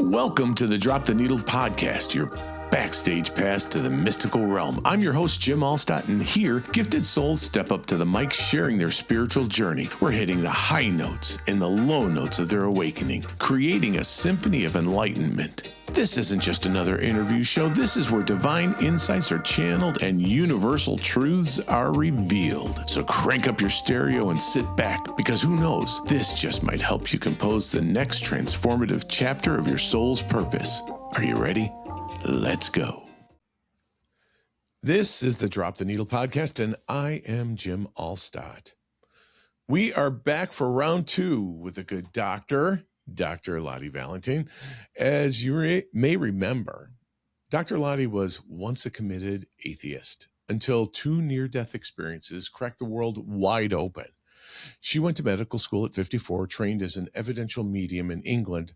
Welcome to the Drop the Needle podcast, your backstage pass to the mystical realm. I'm your host, Jim Alstott, and here, gifted souls step up to the mic sharing their spiritual journey. We're hitting the high notes and the low notes of their awakening, creating a symphony of enlightenment. This isn't just another interview show. This is where divine insights are channeled and universal truths are revealed. So crank up your stereo and sit back, because who knows, this just might help you compose the next transformative chapter of your soul's purpose. Are you ready? Let's go. This is the Drop the Needle podcast, and I am Jim Alstott. We are back for round 2 with a good doctor, Dr. Lotte Valentin. As you may remember, Dr. Lotte was once a committed atheist until 2 near-death experiences cracked the world wide open. She went to medical school at 54, trained as an evidential medium in England,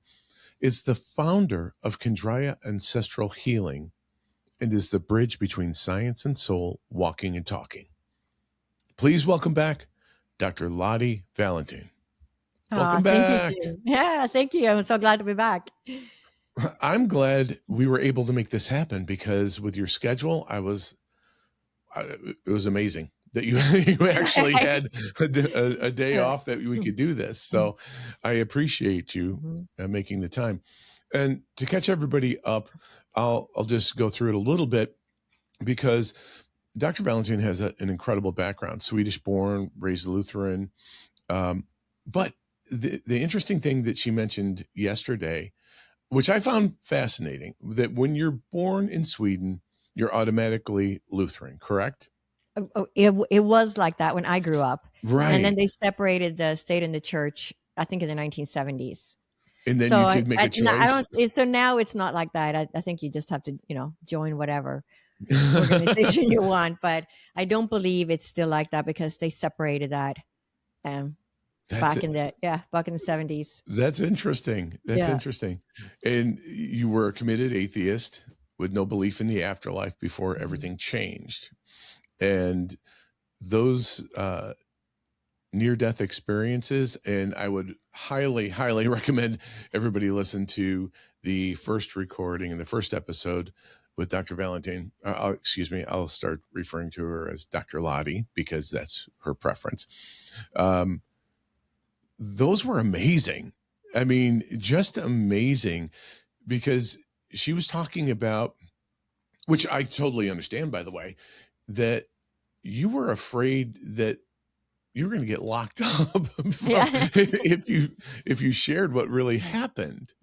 is the founder of Kendria Ancestral Healing, and is the bridge between science and soul, walking and talking. Please welcome back Dr. Lotte Valentin. Welcome back. Thank you. Yeah, thank you. I'm so glad to be back. I'm glad we were able to make this happen, because with your schedule, it was amazing that you actually had a day off that we could do this. So I appreciate you making the time. And to catch everybody up, I'll just go through it a little bit, because Dr. Valentin has an incredible background, Swedish born, raised Lutheran. But the interesting thing that she mentioned yesterday, which I found fascinating, that when you're born in Sweden, you're automatically Lutheran, correct? It was like that when I grew up. Right. And then they separated the state and the church, I think in the 1970s. And then you could make a choice. So now it's not like that. I think you just have to, join whatever organization you want. But I don't believe it's still like that, because they separated that back in the 70s. That's interesting. That's interesting. And you were a committed atheist with no belief in the afterlife before everything changed. And those near-death experiences, and I would highly, highly recommend everybody listen to the first recording and the first episode with Dr. Valentin. I'll start referring to her as Dr. Lotte, because that's her preference. Those were amazing. I mean, just amazing, because she was talking about, which I totally understand, by the way, that you were afraid that you were going to get locked up if you shared what really happened,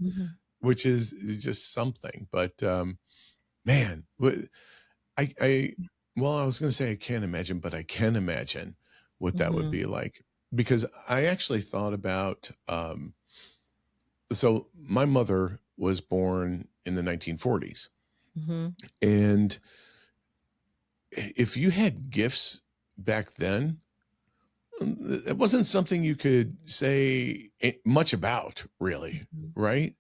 which is just something. But man, I was going to say I can't imagine, but I can imagine what that would be like, because I actually thought about. So my mother was born in the 1940s, and if you had gifts back then, it wasn't something you could say much about, really, right?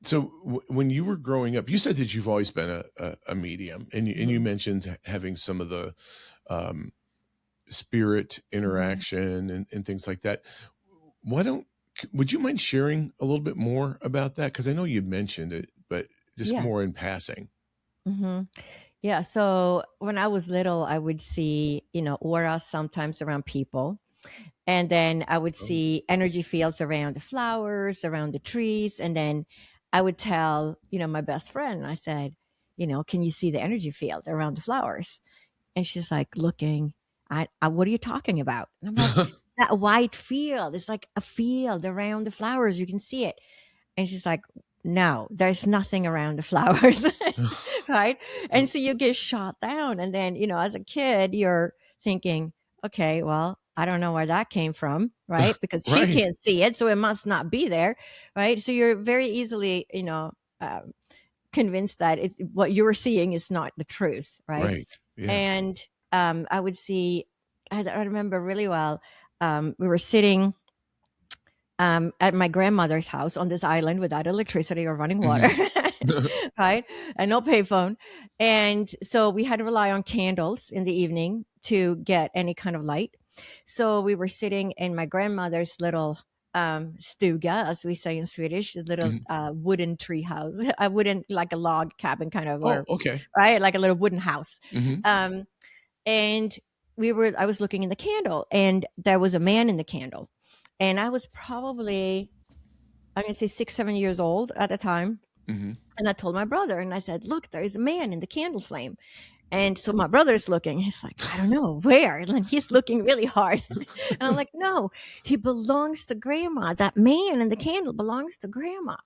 So when you were growing up, you said that you've always been a medium, and you mentioned having some of the spirit interaction and things like that. Would you mind sharing a little bit more about that? Because I know you mentioned it, but just more in passing. Yeah. So when I was little, I would see, auras sometimes around people. And then I would see energy fields around the flowers, around the trees. And then I would tell, my best friend, I said, can you see the energy field around the flowers? And she's like looking, what are you talking about? And I'm like, that white field, it's like a field around the flowers. You can see it. And she's like, no, there's nothing around the flowers. Right. And so you get shot down. And then, as a kid, you're thinking, okay, well, I don't know where that came from. Right. Because she can't see it. So it must not be there. Right. So you're very easily, convinced that what you're seeing is not the truth. Right. Yeah. And I would see, I remember really well, we were sitting at my grandmother's house on this island without electricity or running water, right? And no payphone. And so we had to rely on candles in the evening to get any kind of light. So we were sitting in my grandmother's little stuga, as we say in Swedish, a little wooden tree house, a wooden, like a log cabin kind of, Oh, or okay. right, like a little wooden house. Mm-hmm. And I was looking in the candle, and there was a man in the candle, and I was probably, I'm gonna say 6, 7 years old at the time. Mm-hmm. And I told my brother, and I said, "Look, there is a man in the candle flame." And so my brother's looking. He's like, "I don't know where." And he's looking really hard. And I'm like, "No, he belongs to grandma. That man in the candle belongs to grandma."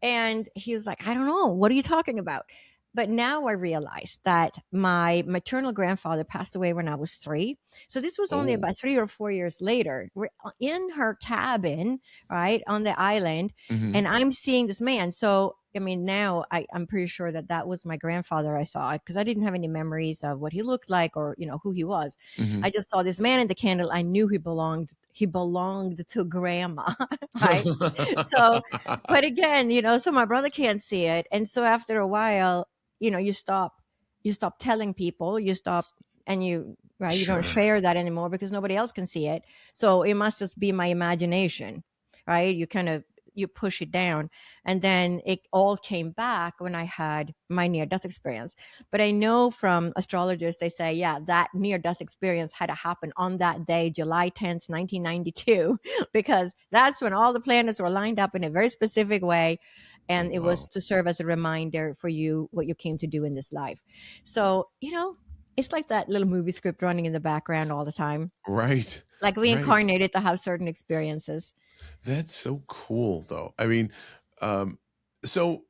And he was like, "I don't know. What are you talking about?" But now I realized that my maternal grandfather passed away when I was 3. So this was only Oh. about 3 or 4 years later. We're in her cabin, right, on the island, Mm-hmm. and I'm seeing this man. So, I mean, now I'm pretty sure that that was my grandfather I saw, because I didn't have any memories of what he looked like, or, who he was. Mm-hmm. I just saw this man in the candle. I knew he belonged to grandma, right? So, but again, so my brother can't see it. And so after a while, you stop telling people, and right, you don't Sure. share that anymore because nobody else can see it. So it must just be my imagination, right? You push it down. And then it all came back when I had my near-death experience. But I know from astrologers, they say, yeah, that near-death experience had to happen on that day, July 10th, 1992, because that's when all the planets were lined up in a very specific way. And it was Wow. to serve as a reminder for you what you came to do in this life. So, it's like that little movie script running in the background all the time. Right. Like we Right. incarnated to have certain experiences. That's so cool, though. I mean, so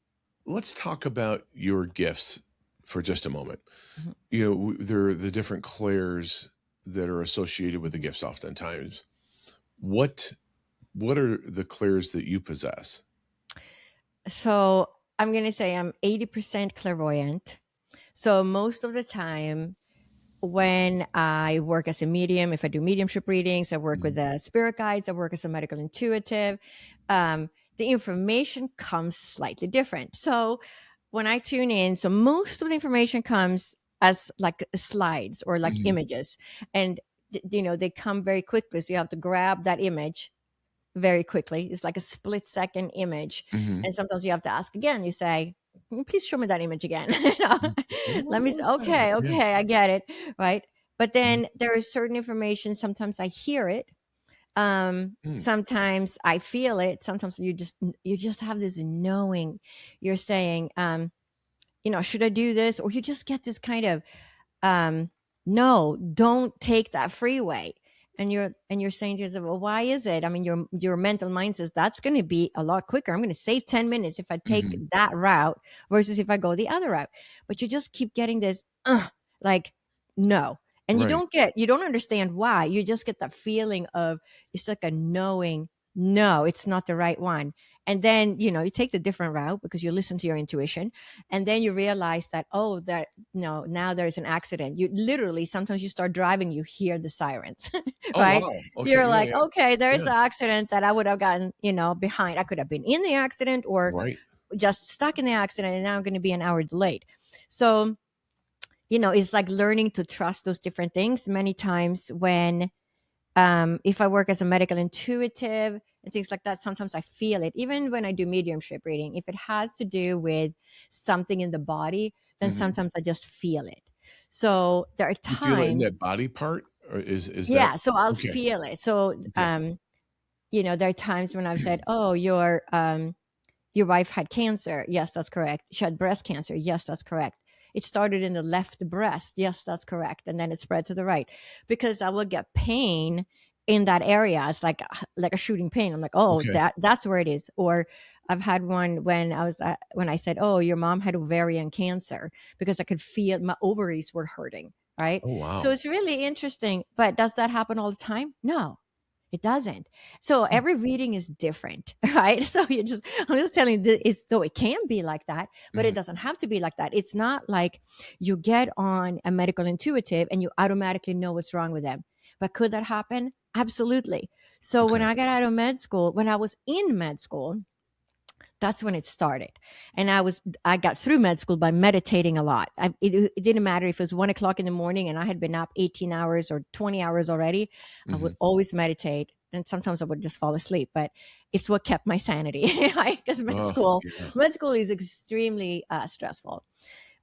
let's talk about your gifts for just a moment. Mhm. There are the different clairs that are associated with the gifts oftentimes. What are the clairs that you possess? So I'm going to say I'm 80% clairvoyant. So most of the time, when I work as a medium, if I do mediumship readings, I work with the spirit guides, I work as a medical intuitive, the information comes slightly different. So when I tune in, so most of the information comes as like slides or like Mm-hmm. images, and they come very quickly. So you have to grab that image very quickly. It's like a split second image. Mm-hmm. And sometimes you have to ask again. You say, "Please show me that image again." What Let me say, was that? okay, Yeah. I get it. Right. But Mhm. then there is certain information. Sometimes I hear it. Mm. Sometimes I feel it. Sometimes you just have this knowing. You're saying, should I do this? Or you just get this kind of, no, don't take that freeway. And you're saying to yourself, well, why is it? I mean, your mental mind says that's going to be a lot quicker. I'm going to save 10 minutes if I take Mhm. that route versus if I go the other route. But you just keep getting this, like, no. And Right. you don't understand why. You just get that feeling of, it's like a knowing, no, it's not the right one. And then, you take the different route because you listen to your intuition. And then you realize that, oh, that no, now there's an accident. You literally, sometimes you start driving, you hear the sirens, Oh, right? wow. Okay. You're Yeah, like, yeah. okay, there's Yeah. the accident that I would have gotten, behind. I could have been in the accident or Right. just stuck in the accident, and now I'm going to be an hour delayed. So, it's like learning to trust those different things. Many times when, if I work as a medical intuitive and things like that, sometimes I feel it. Even when I do mediumship reading, if it has to do with something in the body, then Mhm. sometimes I just feel it. So there are You feel it in times, that body part, or is that yeah. So I'll okay? feel it. So, Okay. there are times when I've said, "Oh, your wife had cancer." Yes, that's correct. She had breast cancer. Yes, that's correct. It started in the left breast. Yes, that's correct. And then it spread to the right, because I will get pain in that area. It's like a shooting pain. I'm like, oh, Okay. that's where it is. Or I've had one when when I said, "Oh, your mom had ovarian cancer," because I could feel my ovaries were hurting. Right. Oh, So wow. it's really interesting. But does that happen all the time? No, it doesn't. So Hmm. every reading is different, right? So I'm just telling you, so it can be like that, but it Mhm. doesn't have to be like that. It's not like you get on a medical intuitive and you automatically know what's wrong with them. But could that happen? Absolutely. So when Okay. I got out of med school, when I was in med school, that's when it started. And I got through med school by meditating a lot. It didn't matter if it was 1 o'clock in the morning and I had been up 18 hours or 20 hours already. I would Mhm. always meditate. and sometimes I would just fall asleep, but it's what kept my sanity, because Oh, yeah. med school is extremely stressful.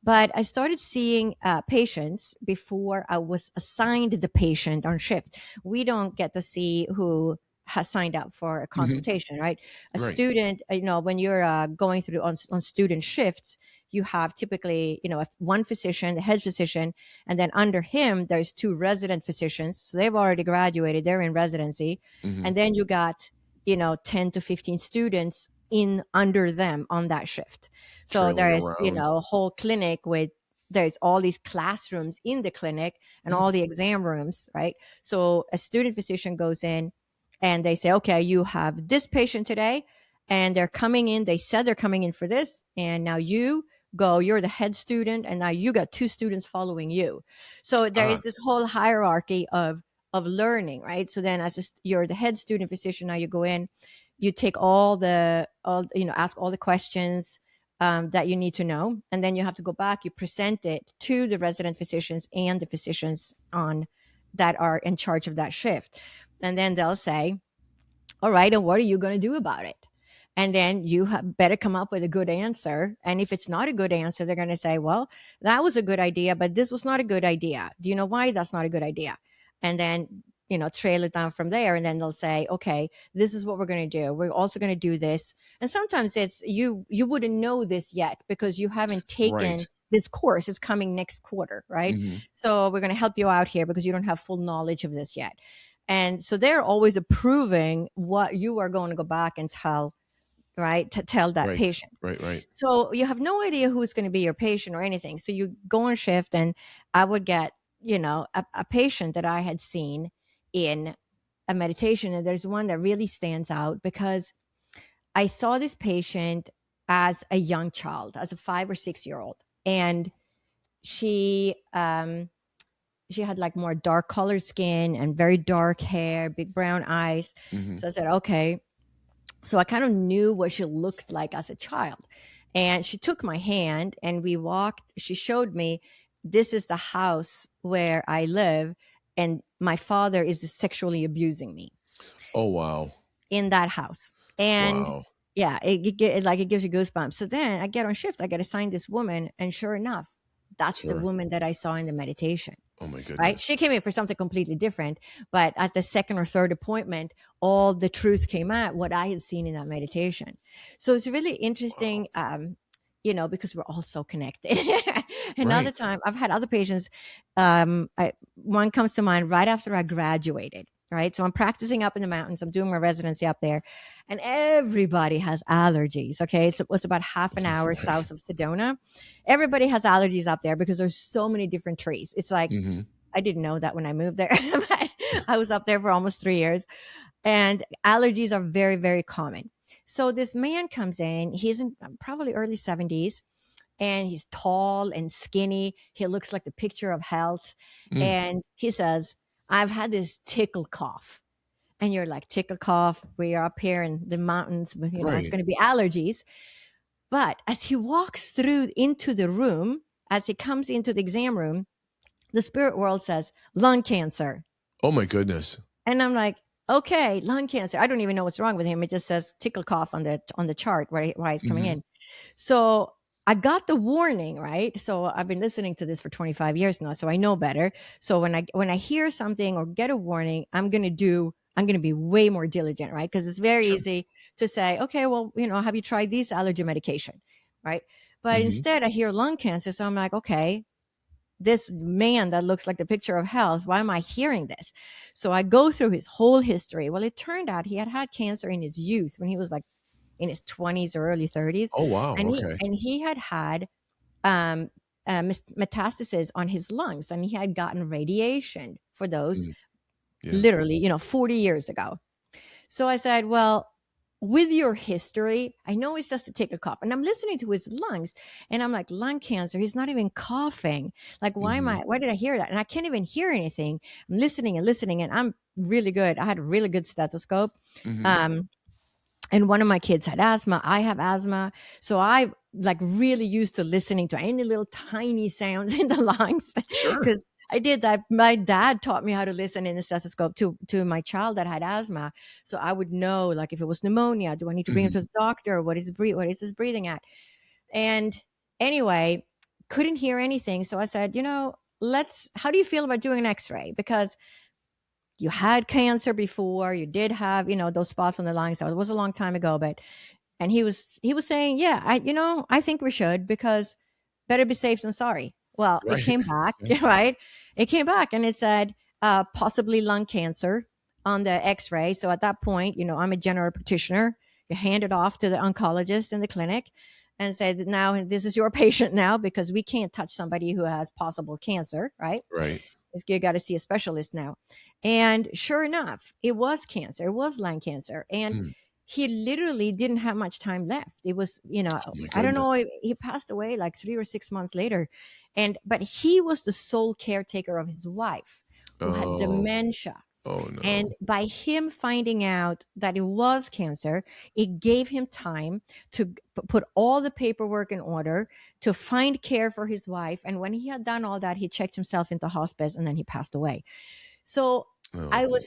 But I started seeing patients before I was assigned the patient on shift. We don't get to see who has signed up for a consultation, right? A Right. student, when you're going through on student shifts, you have typically, one physician, the head physician, and then under him, there's two resident physicians. So they've already graduated, they're in residency. And then you got, 10 to 15 students in under them on that shift. So Trailing there is, around. a whole clinic with there's all these classrooms in the clinic and all the exam rooms, right? So a student physician goes in and they say, okay, you have this patient today and they're coming in. They said they're coming in for this. And now you're the head student and now you got two students following you. So there Ah, is this whole hierarchy of learning, right? So then you're the head student physician, now you go in, you take ask all the questions that you need to know. And then you have to go back, you present it to the resident physicians and the physicians that are in charge of that shift. And then they'll say, all right, and what are you going to do about it? And then you better come up with a good answer. And if it's not a good answer, they're going to say, well, that was a good idea, but this was not a good idea. Do you know why that's not a good idea? And then, trail it down from there. And then they'll say, okay, this is what we're going to do. We're also going to do this. And sometimes it's you wouldn't know this yet because you haven't taken right. this course. It's coming next quarter, right? So we're going to help you out here because you don't have full knowledge of this yet. And so they're always approving what you are going to go back and tell, right? To tell that Right. patient. Right. So you have no idea who's going to be your patient or anything. So you go on shift and I would get, a patient that I had seen in a meditation. And there's one that really stands out because I saw this patient as a young child, as a 5 or 6 year old. And she had like more dark colored skin and very dark hair, big brown eyes. So I said, okay. So I kind of knew what she looked like as a child. And she took my hand and we walked. She showed me, this is the house where I live. And my father is sexually abusing me Oh, wow. in that house. And Wow. yeah, it gives you goosebumps. So then I get on shift, I get assigned this woman. And sure enough, that's the Sure. woman that I saw in the meditation. Oh, my Right? goodness. She came in for something completely different, but at the second or third appointment, all the truth came out, what I had seen in that meditation. So it's really interesting, because we're all so connected. Another Right. time, I've had other patients. One comes to mind right after I graduated. Right. So I'm practicing up in the mountains. I'm doing my residency up there and everybody has allergies. Okay. So it was about half an hour south of Sedona. Everybody has allergies up there because there's so many different trees. It's like, I didn't know that when I moved there. I was up there for almost 3 years and allergies are very, very common. So this man comes in, he's in probably early 70s and he's tall and skinny. He looks like the picture of health. And he says, I've had this tickle cough. And you're like, tickle cough, we are up here in the mountains, but it's Right. going to be allergies. But as he walks through into the room, as he comes into the exam room, the spirit world says lung cancer. Oh, my goodness. And I'm like, okay, lung cancer. I don't even know what's wrong with him. It just says tickle cough on the chart why he's coming in. So I got the warning, right? So I've been listening to this for 25 years now, so I know better. So when I hear something or get a warning, I'm going to be way more diligent, right? Because it's very Sure. easy to say, okay, well, have you tried this allergy medication, right? But instead I hear lung cancer. So I'm like, okay, this man that looks like the picture of health, why am I hearing this? So I go through his whole history. Well, it turned out he had cancer in his youth when he was like in his 20s or early 30s. Oh, wow. And Okay. he had metastasis on his lungs and he had gotten radiation for those literally, 40 years ago. So I said, well, with your history, I know it's just a tickle cough. And I'm listening to his lungs and I'm like, lung cancer, he's not even coughing. Like, why did I hear that? And I can't even hear anything. I'm listening and I'm really good. I had a really good stethoscope. And And one of my kids had asthma. I have asthma. So I like really used to listening to any little tiny sounds in the lungs Sure. because I did that. My dad taught me how to listen in a stethoscope to my child that had asthma. So I would know, like, if it was pneumonia, do I need to bring him to the doctor? What is his breathing at? And anyway, couldn't hear anything. So I said, how do you feel about doing an x-ray? Because you had cancer before, you did have, those spots on the lungs. So it was a long time ago, and he was saying, yeah, I think we should, because better be safe than sorry. Well, it Right. came back, right? It came back and it said possibly lung cancer on the x-ray. So at that point, I'm a general practitioner. You hand it off to the oncologist in the clinic and say that now this is your patient now, because we can't touch somebody who has possible cancer, right? Right. You got to see a specialist now. And sure enough, it was cancer. It was lung cancer. And he literally didn't have much time left. It was, I don't know, he passed away like 3 or 6 months later. But he was the sole caretaker of his wife, who had dementia. Oh, no. And by him finding out that it was cancer, it gave him time to put all the paperwork in order, to find care for his wife. And when he had done all that, he checked himself into hospice, and then he passed away. So I was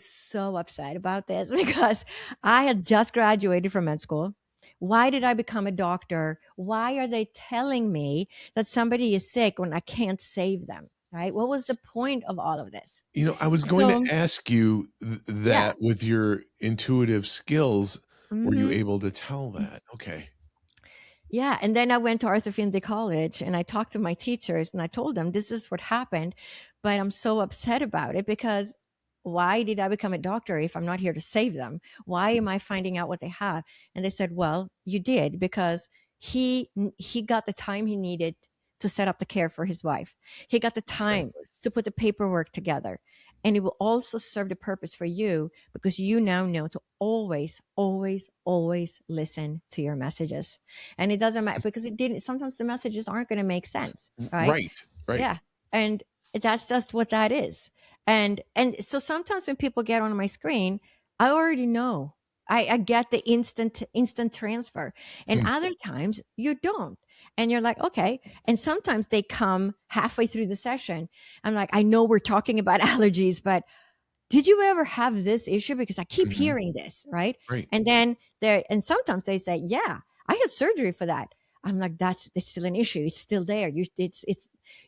so upset about this because I had just graduated from med school. Why did I become a doctor? Why are they telling me that somebody is sick when I can't save them? Right? What was the point of all of this? I was going to ask you that with your intuitive skills, were you able to tell that? Okay. Yeah. And then I went to Arthur Findlay College and I talked to my teachers and I told them this is what happened, but I'm so upset about it because why did I become a doctor if I'm not here to save them? Why am I finding out what they have? And they said, well, you did, because he got the time he needed to set up the care for his wife. He got the time to put the paperwork together. And it will also serve the purpose for you, because you now know to always, always, always listen to your messages. And it doesn't matter, because sometimes the messages aren't going to make sense. Right. Yeah. And that's just what that is. And so sometimes when people get on my screen, I already know. I get the instant transfer. And other times you don't. And you're like, okay. And sometimes they come halfway through the session. I'm like, I know we're talking about allergies, but did you ever have this issue? Because I keep hearing this, right? And then and sometimes they say, yeah, I had surgery for that. I'm like, it's still an issue. It's still there. You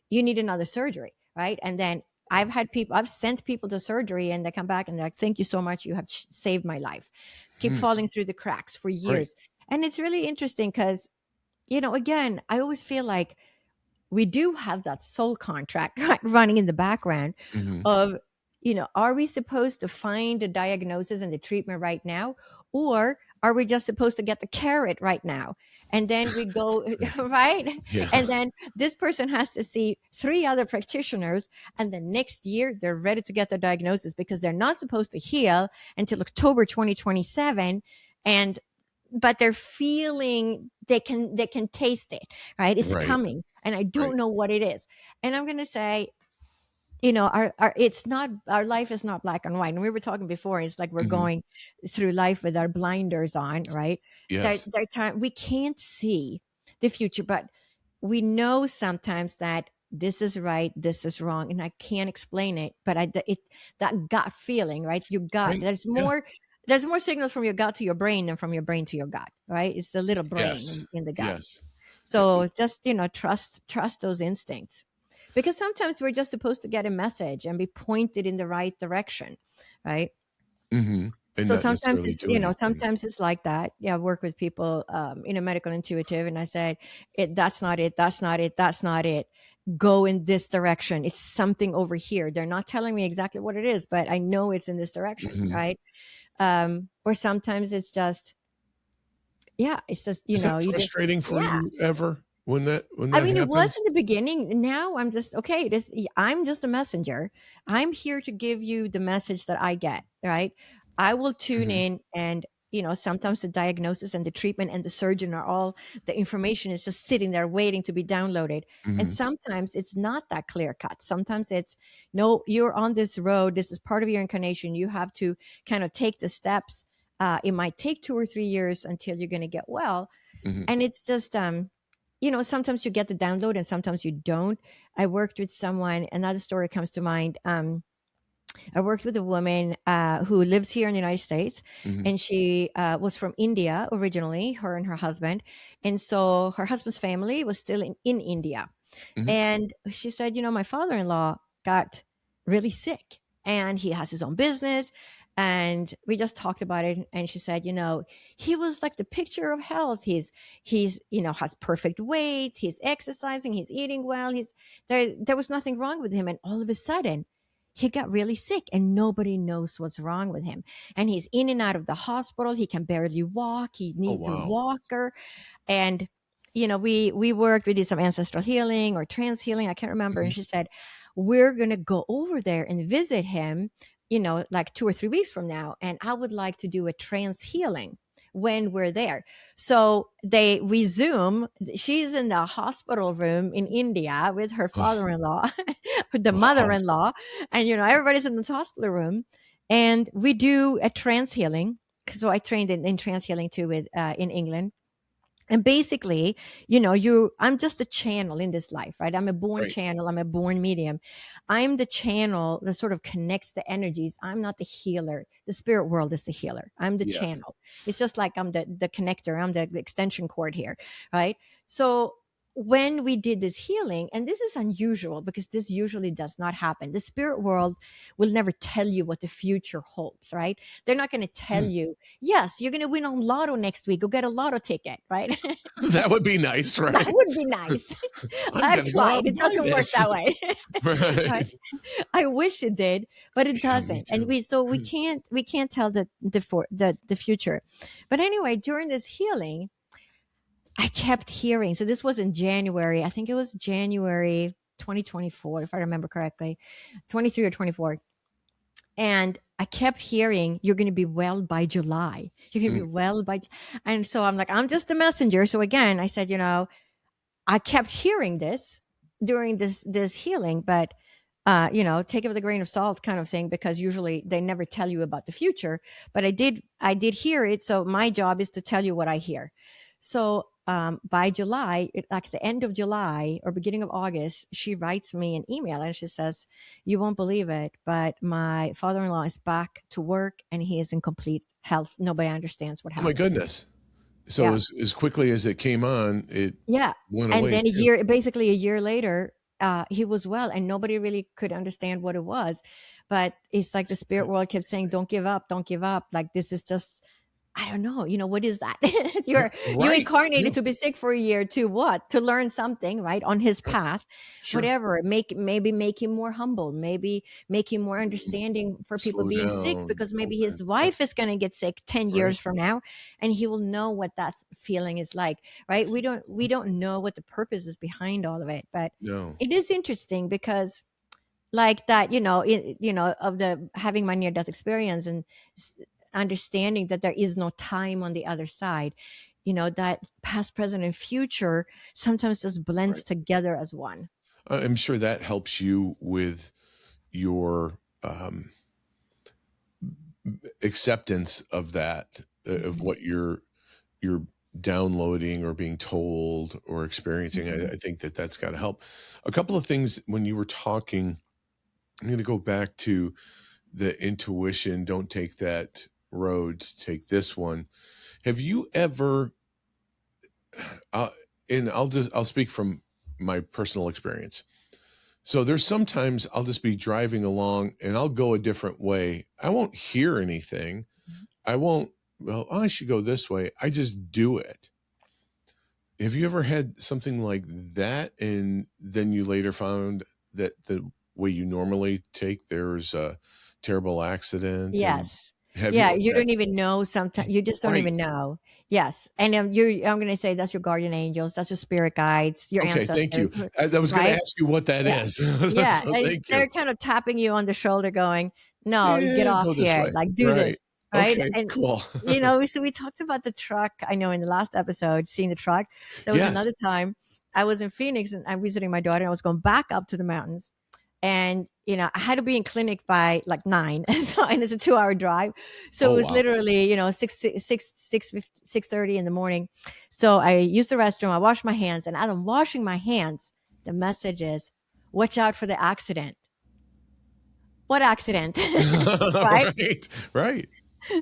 need another surgery, right? And then I've sent people to surgery and they come back and they're like, thank you so much. You have saved my life. Keep falling through the cracks for years. And it's really interesting because, again, I always feel like we do have that soul contract running in the background of, are we supposed to find the diagnosis and the treatment right now? Or are we just supposed to get the carrot right now? And then we go, right? Yeah. And then this person has to see 3 other practitioners. And then next year, they're ready to get their diagnosis because they're not supposed to heal until October 2027. But they're feeling they can taste it, right? It's coming. And I don't know what it is. And I'm going to say, our life is not black and white. And we were talking before, it's like we're going through life with our blinders on, right? Yes. We can't see the future, but we know sometimes that this is right, this is wrong, and I can't explain it. But that gut feeling, right? Your gut. There's more. There's more signals from your gut to your brain than from your brain to your gut, right? It's the little brain in the gut. Yes. So just, trust those instincts, because sometimes we're just supposed to get a message and be pointed in the right direction, right? And so sometimes it's, sometimes it's like that. Yeah, I work with people in a medical intuitive, and I say, that's not it, that's not it, that's not it. Go in this direction. It's something over here. They're not telling me exactly what it is, but I know it's in this direction, right? Or sometimes it's just, it's just, Is that frustrating for you ever when that happens? It was in the beginning. Now I'm just, I'm just a messenger. I'm here to give you the message that I get, right? I will tune in, and, sometimes the diagnosis and the treatment and the surgeon are all, the information is just sitting there waiting to be downloaded. And sometimes it's not that clear cut. Sometimes it's, no, you're on this road. This is part of your incarnation. You have to kind of take the steps It might take 2 or 3 years until you're going to get well. Mhm. And it's just, sometimes you get the download and sometimes you don't. I worked with someone, another story comes to mind. I worked with a woman who lives here in the United States, Mhm. and she was from India originally, her and her husband. And so her husband's family was still in India. Mhm. And she said, my father in law got really sick and he has his own business. And we just talked about it. And she said, he was like the picture of health. He's has perfect weight. He's exercising. He's eating well. There was nothing wrong with him. And all of a sudden, he got really sick and nobody knows what's wrong with him. And he's in and out of the hospital. He can barely walk. He Oh, needs a wow. walker. And we worked, we did some ancestral healing or trance healing, I can't remember. Mhm. And she said, we're going to go over there and visit him, like 2 or 3 weeks from now. And I would like to do a trance healing when we're there. So we Zoom. She's in the hospital room in India with her Oh, father-in-law, with the wow. mother-in-law, and everybody's in this hospital room, and we do a trance healing. So I trained in trance healing too in England. And basically, I'm just a channel in this life, right? I'm a born Right. channel. I'm a born medium. I'm the channel that sort of connects the energies. I'm not the healer. The spirit world is the healer. I'm the Yes. channel. It's just like I'm the connector. I'm the extension cord here, right? So when we did this healing, and this is unusual because this usually does not happen. The spirit world will never tell you what the future holds, right? They're not going to tell Mm. you, yes, you're going to win on lotto next week. Go get a lotto ticket, right? That would be nice, That right? would be nice. I'm I've gonna go out tried. and It buy doesn't work this. that way. Right? Right. I wish it did, but it Yeah, me doesn't. And too. we can't tell the future. But anyway, during this healing, I kept hearing. So this was in January. I think it was January 2024, if I remember correctly, 23 or 24. And I kept hearing, you're going to be well by July. You're going to Mm. be well by. And so I'm like, I'm just the messenger. So again, I said, I kept hearing this during this healing, but take it with a grain of salt kind of thing, because usually they never tell you about the future. But I did hear it. So my job is to tell you what I hear. So by July, like the end of July or beginning of August, she writes me an email and she says, you won't believe it, but my father-in-law is back to work and he is in complete health. Nobody understands what Oh my happened. goodness. So Yeah. as quickly as it came on, it Yeah. went And away then too. basically a year later, he was well and nobody really could understand what it was. But it's like the spirit world kept saying, don't give up, don't give up. Like, this is just, I don't know, what is that? You Right. incarnated No. to be sick for a year to what? To learn something, right? On his path, Sure. whatever. Maybe make him more humble, maybe make him more Mm. understanding for people Slow being sick, down. because maybe Open. his Yep. wife is going to get sick 10 Right. years from now, and he will know what that feeling is like, right? We don't know what the purpose is behind all of it, but No. it is interesting because, like that, of the having my near death experience and understanding that there is no time on the other side, that past, present, and future sometimes just blends Right. together as one. I'm sure that helps you with your acceptance of that, of Mhm. what you're downloading or being told or experiencing. Mhm. I think that's got to help. A couple of things when you were talking, I'm going to go back to the intuition. Don't take that road, take this one. Have you ever, uh, and I'll speak from my personal experience. So there's sometimes I'll just be driving along and I'll go a different way. I won't hear anything. I won't, well, I should go this way. I just do it. Have you ever had something like that? And then you later found that the way you normally take, there's a terrible accident. And Yes. have you? Yeah, you Okay. don't even know sometimes. You just don't Right. even know. Yes. And I'm going to say that's your guardian angels, that's your spirit guides, your Okay. Thank you. ancestors, I was going to right? ask you what that Yeah. is. Yeah. So thank you. They're kind of tapping you on the shoulder going, no, you get Yeah, off go this here, way. like do this. Right. Right. Okay, And, cool. so we talked about the truck. I know in the last episode, seeing the truck, there was Yes. another time I was in Phoenix and I'm visiting my daughter and I was going back up to the mountains. And I had to be in clinic by like 9. And it's a 2-hour drive. So Oh, it was wow. literally, 6:30 in the morning. So I used the restroom. I washed my hands. And as I'm washing my hands, the message is, watch out for the accident. What accident? Right? Right.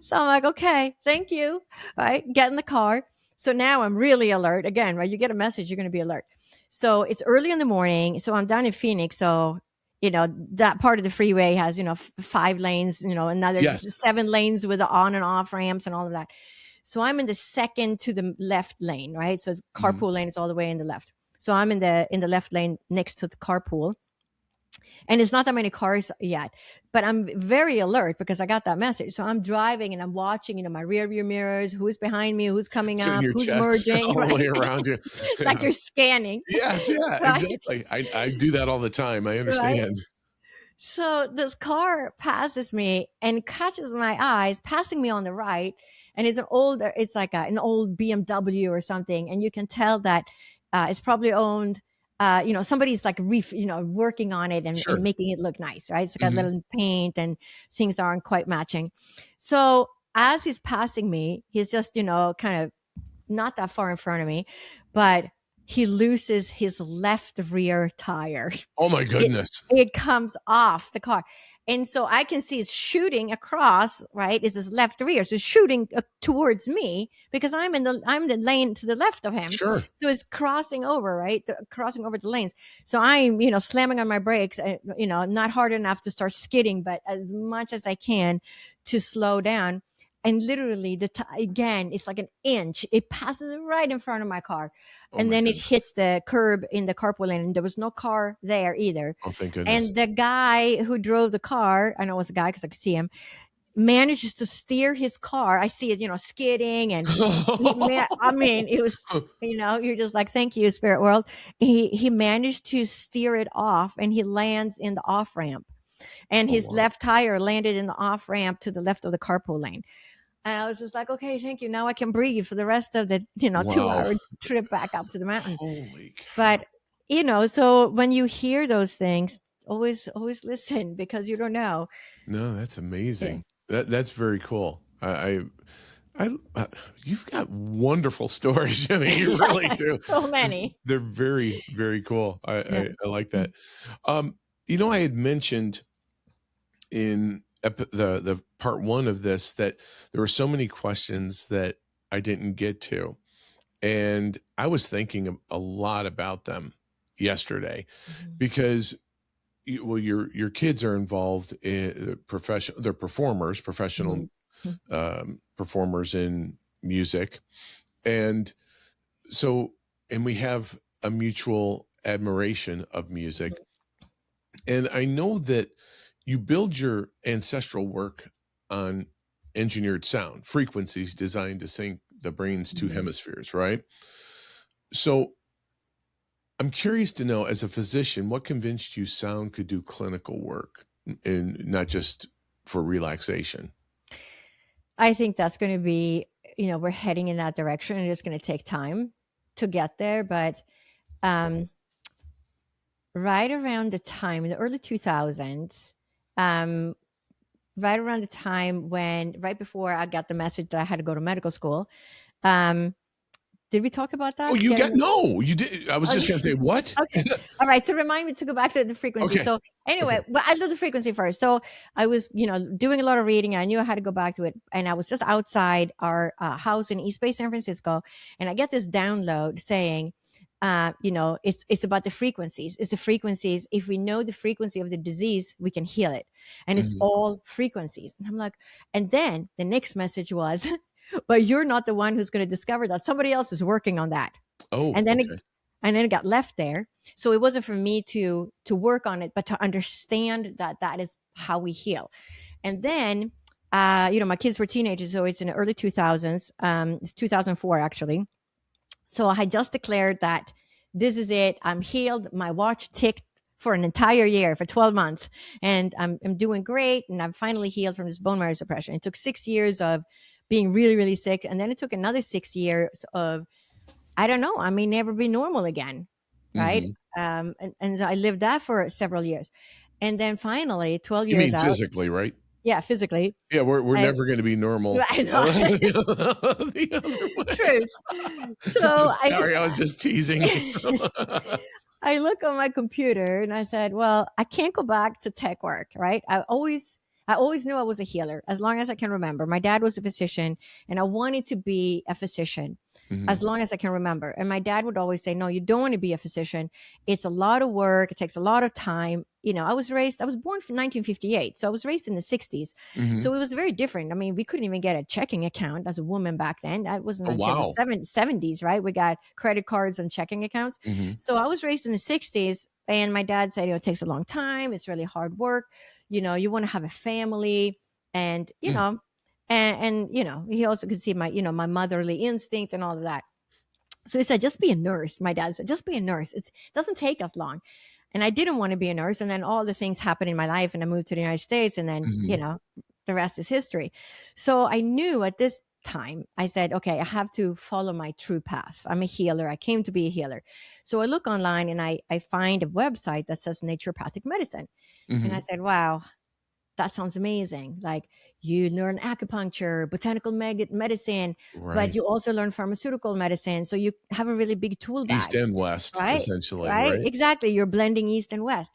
So I'm like, okay, thank you. Right. Get in the car. So now I'm really alert again, right? You get a message, you're going to be alert. So it's early in the morning. So I'm down in Phoenix. So, that part of the freeway has, 5 lanes, another Yes. 7 lanes with the on and off ramps and all of that. So I'm in the second to the left lane, right? So the carpool lane is all the way in the left. So I'm in the left lane next to the carpool. And it's not that many cars yet, but I'm very alert because I got that message. So I'm driving and I'm watching, my rear view mirrors, who's behind me, who's coming Doing up, your who's checks merging, all the way around you. like you're scanning. Yes, yeah, Right? exactly. I do that all the time. I understand. Right? So this car passes me and catches my eyes, passing me on the right. And it's like an old BMW or something. And you can tell that it's probably owned, somebody's like, working on it and Sure. making it look nice, right? It's got a little paint and things aren't quite matching. So as he's passing me, he's just, kind of not that far in front of me, but he loses his left rear tire. Oh my goodness. It comes off the car. And so I can see it's shooting across, right? It's his left rear. So it's shooting towards me because I'm the lane to the left of him. Sure. So it's crossing over, right? Crossing over the lanes. So I'm, slamming on my brakes, not hard enough to start skidding, but as much as I can to slow down. And literally again, it's like an inch. It passes right in front of my car. And then it hits the curb in the carpool lane. And there was no car there either. Oh, thank goodness. And the guy who drove the car, I know it was a guy because I could see him, manages to steer his car. I see it, skidding. And it was, you're just like, thank you, spirit world. He managed to steer it off and he lands in the off ramp. And his left tire landed in the off ramp to the left of the carpool lane. And I was just like, okay, thank you. Now I can breathe for the rest of the, 2-hour trip back up to the mountain. Holy cow. But, so when you hear those things, always listen because you don't know. No, that's amazing. Yeah. That's very cool. You've got wonderful stories, Jenny. You really do. So many. They're very, very cool. I like that. I had mentioned in the part 1 of this that there were so many questions that I didn't get to, and I was thinking a lot about them yesterday because your kids are involved in they're performers, professional performers in music, and we have a mutual admiration of music, and I know that you build your ancestral work on engineered sound frequencies designed to sync the brain's 2 hemispheres, right? So I'm curious to know, as a physician, what convinced you sound could do clinical work and not just for relaxation? I think that's going to be, we're heading in that direction and it's going to take time to get there. But right around the time in the early 2000s, right around the time right before I got the message that I had to go to medical school. Did we talk about that? Oh, you did. I was just going to say, what? Okay. All right. So remind me to go back to the frequency. Okay. So anyway, but I love the frequency first. So I was, doing a lot of reading. I knew I had to go back to it. And I was just outside our house in East Bay, San Francisco. And I get this download saying, it's about the frequencies. It's the frequencies. If we know the frequency of the disease, we can heal it. And it's all frequencies. And I'm like, and then the next message was, but you're not the one who's going to discover that. Somebody else is working on that. Oh, and then it got left there. So it wasn't for me to work on it, but to understand that is how we heal. And then, my kids were teenagers, so it's in the early 2000s. It's 2004 actually. So I had just declared that this is it. I'm healed. My watch ticked for an entire year, for 12 months, and I'm doing great. And I'm finally healed from this bone marrow suppression. It took 6 years of being really, really sick. And then it took another 6 years of, I don't know, I may never be normal again. Right. And so I lived that for several years. And then finally, 12 You years mean out. physically, right? Yeah, physically. Yeah, we're never going to be normal. I know. The other way. Truth. So Sorry, I was just teasing. I look on my computer and I said, well, I can't go back to tech work, right? I always knew I was a healer as long as I can remember. My dad was a physician and I wanted to be a physician as long as I can remember. And my dad would always say, no, you don't want to be a physician. It's a lot of work. It takes a lot of time. You know, I was born in 1958. So I was raised in the 60s. So it was very different. I mean, we couldn't even get a checking account as a woman back then. That wasn't until the 70s, right? We got credit cards and checking accounts. So I was raised in the 60s. And my dad said, it takes a long time. It's really hard work. You know, you want to have a family. And, you know, and you know, he also could see my motherly instinct and all of that. So he said, just be a nurse. My dad said, just be a nurse. It doesn't take us long. And I didn't want to be a nurse. And then all the things happened in my life and I moved to the United States. And then, you know, the rest is history. So I knew at this time, I said, okay, I have to follow my true path. I'm a healer. I came to be a healer. So I look online and I find a website that says naturopathic medicine. And I said, wow, that sounds amazing. Like you learn acupuncture, botanical medicine, but you also learn pharmaceutical medicine. So you have a really big tool bag. East and West, right? essentially, Right? right? Exactly. You're blending East and West.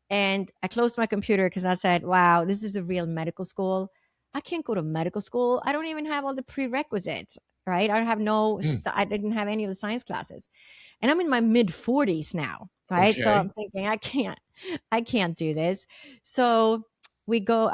And I closed my computer because I said, wow, this is a real medical school. I can't go to medical school. I don't even have all the prerequisites, right? I have I didn't have any of the science classes. And I'm in my mid 40s now, right? So I'm thinking, I can't do this. So I go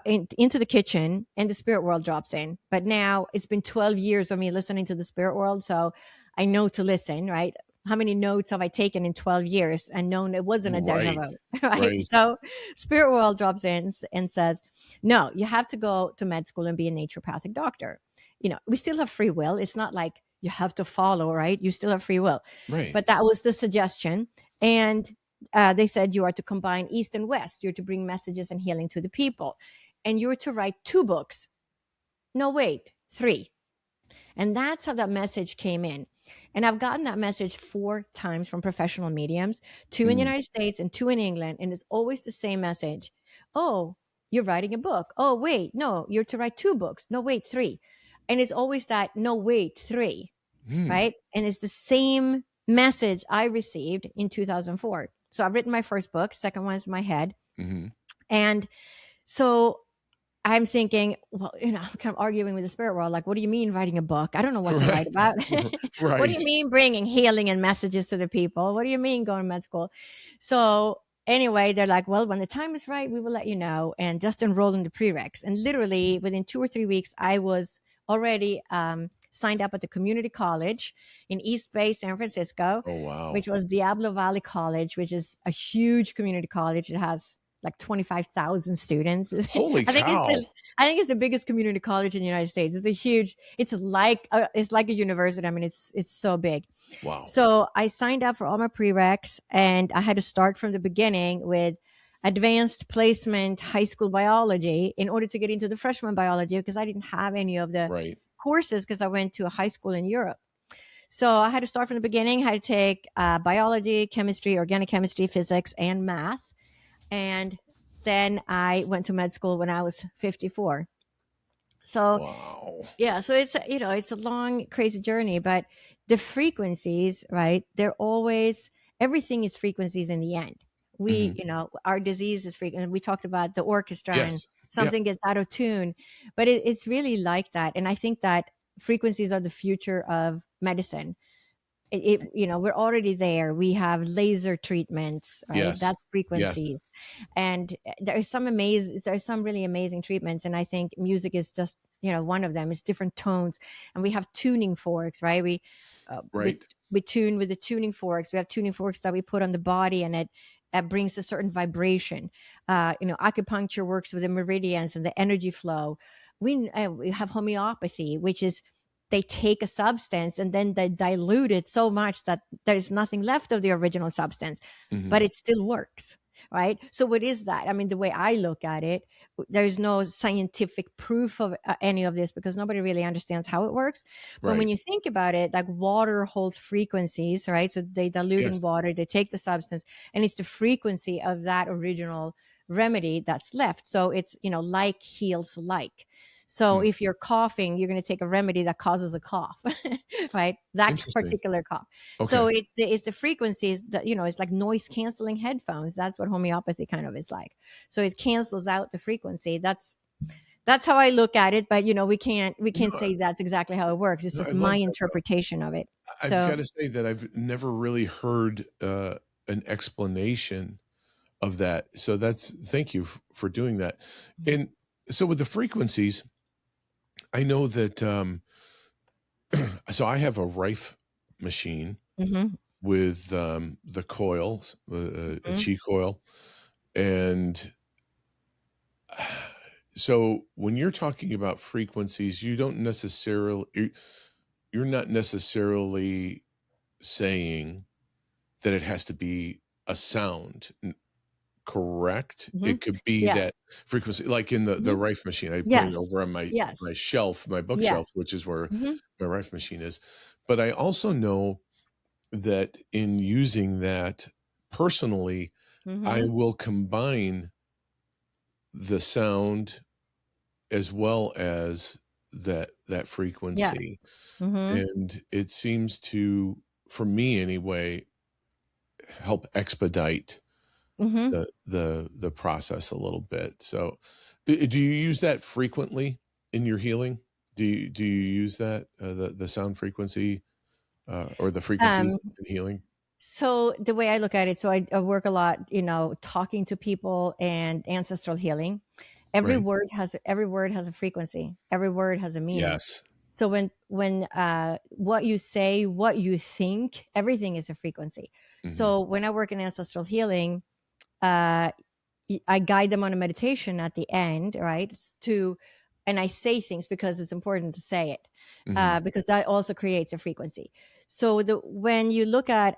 into the kitchen and the spirit world drops in. But now it's been 12 years of me listening to the spirit world. So I know to listen, right? How many notes have I taken in 12 years and known it wasn't a deja vu, right? So spirit world drops in and says, no, you have to go to med school and be a naturopathic doctor. You know, we still have free will. It's not like you have to follow, right? You still have free will. Right. But that was the suggestion. And they said you are to combine East and West. You're to bring messages and healing to the people. And you're to write 2 books. No, wait, 3. And that's how that message came in. And I've gotten that message 4 times from professional mediums, 2 in the United States and 2 in England. And it's always the same message. Oh, you're writing a book. Oh, wait, no, you're to write 2 books. No, wait, 3. And it's always that, no, wait, 3, right? And it's the same message I received in 2004. So I've written my first book, second one's in my head. And so I'm thinking, well, you know, I'm kind of arguing with the spirit world. Like, what do you mean writing a book? I don't know what to write about. What do you mean bringing healing and messages to the people? What do you mean going to med school? So anyway, they're like, well, when the time is right, we will let you know. And just enroll in the prereqs. And literally within 2 or 3 weeks, I was already signed up at the community college in East Bay, San Francisco. Oh, wow. Which was Diablo Valley College, which is a huge community college. It has like 25,000 students. Holy cow. I think it's the biggest community college in the United States. It's like a university. I mean, it's so big. Wow. So I signed up for all my prereqs and I had to start from the beginning with advanced placement high school biology in order to get into the freshman biology because I didn't have any of the courses because I went to a high school in Europe. So I had to start from the beginning. I had to take biology, chemistry, organic chemistry, physics, and math. And then I went to med school when I was 54. So, yeah, so it's a long, crazy journey, but the frequencies, right? Everything is frequencies in the end. Our disease is frequent. We talked about the orchestra and something gets out of tune, but it's really like that. And I think that frequencies are the future of medicine. We're already there. We have laser treatments, right? That's frequencies. And there's some really amazing treatments. And I think music is just, one of them. It's different tones. And we have tuning forks, right? We tune with the tuning forks. We have tuning forks that we put on the body and it brings a certain vibration. Acupuncture works with the meridians and the energy flow. We have homeopathy, which is they take a substance and then they dilute it so much that there's nothing left of the original substance, but it still works, right? So what is that? I mean, the way I look at it, there's no scientific proof of any of this because nobody really understands how it works. But when you think about it, like water holds frequencies, right? So they dilute in water, they take the substance, and it's the frequency of that original remedy that's left. So it's, like heals like. So if you're coughing, you're going to take a remedy that causes a cough, right? That Interesting. particular cough. Okay. So it's the frequencies that, it's like noise canceling headphones. That's what homeopathy kind of is like. So it cancels out the frequency. That's how I look at it. But we can't No, say that's exactly how it works. It's no, I just love my that though. interpretation of it. I've got So to say that I've never really heard an explanation of that. So thank you for doing that. And so with the frequencies, I know that, so I have a Rife machine mhm, with the coils, a mhm, chi coil. And so when you're talking about frequencies, you're not necessarily saying that it has to be a sound, correct? mhm. It could be Yeah. that frequency, like in the Mhm. Rife machine. I put it Yes. over on my Yes. shelf, my bookshelf, Yes. which is where Mhm. my Rife machine is. But I also know that in using that personally, I Mhm. will combine the sound as well as that Yes. frequency. Mhm. And it seems to, for me anyway, help expedite Mhm. the process a little bit. So do you use that frequently in your healing? Do you use that the sound frequency or the frequencies Um, in healing? so the way I look at it, so I work a lot, talking to people and ancestral healing. Right. Every word has a frequency. Every word has a meaning. Yes. So when what you say, what you think, everything is a frequency. Hmm. So when I work in ancestral healing, uh, I guide them on a meditation at the end, right? And I say things because it's important to say it, Hmm. because that also creates a frequency. So when you look at,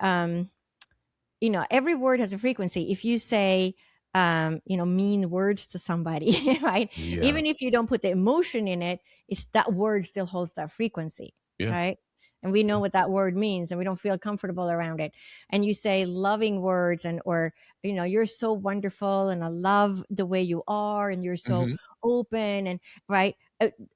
every word has a frequency. If you say, mean words to somebody, right? Yeah. Even if you don't put the emotion in it, it's that word still holds that frequency, Yeah. right? And we Yeah. know what that word means, and we don't feel comfortable around it. And you say loving words, or you're so wonderful, and I love the way you are, and you're so Hmm. open, and right.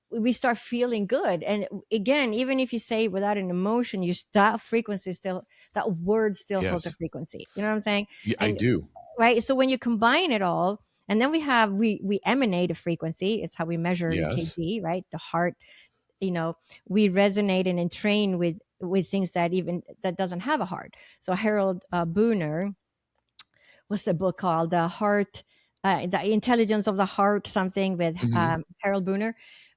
We start feeling good. And again, even if you say it without an emotion, that frequency still, that word still holds a Yes. frequency. You know what I'm saying? Yeah, I And do. right. So when you combine it all, and then we emanate a frequency. It's how we measure Yes. EKG, right? The heart, we resonate and entrain with things that doesn't have a heart. So Harold Booner, what's the book called? The Intelligence of the Heart, something with Hmm. Harold Booner,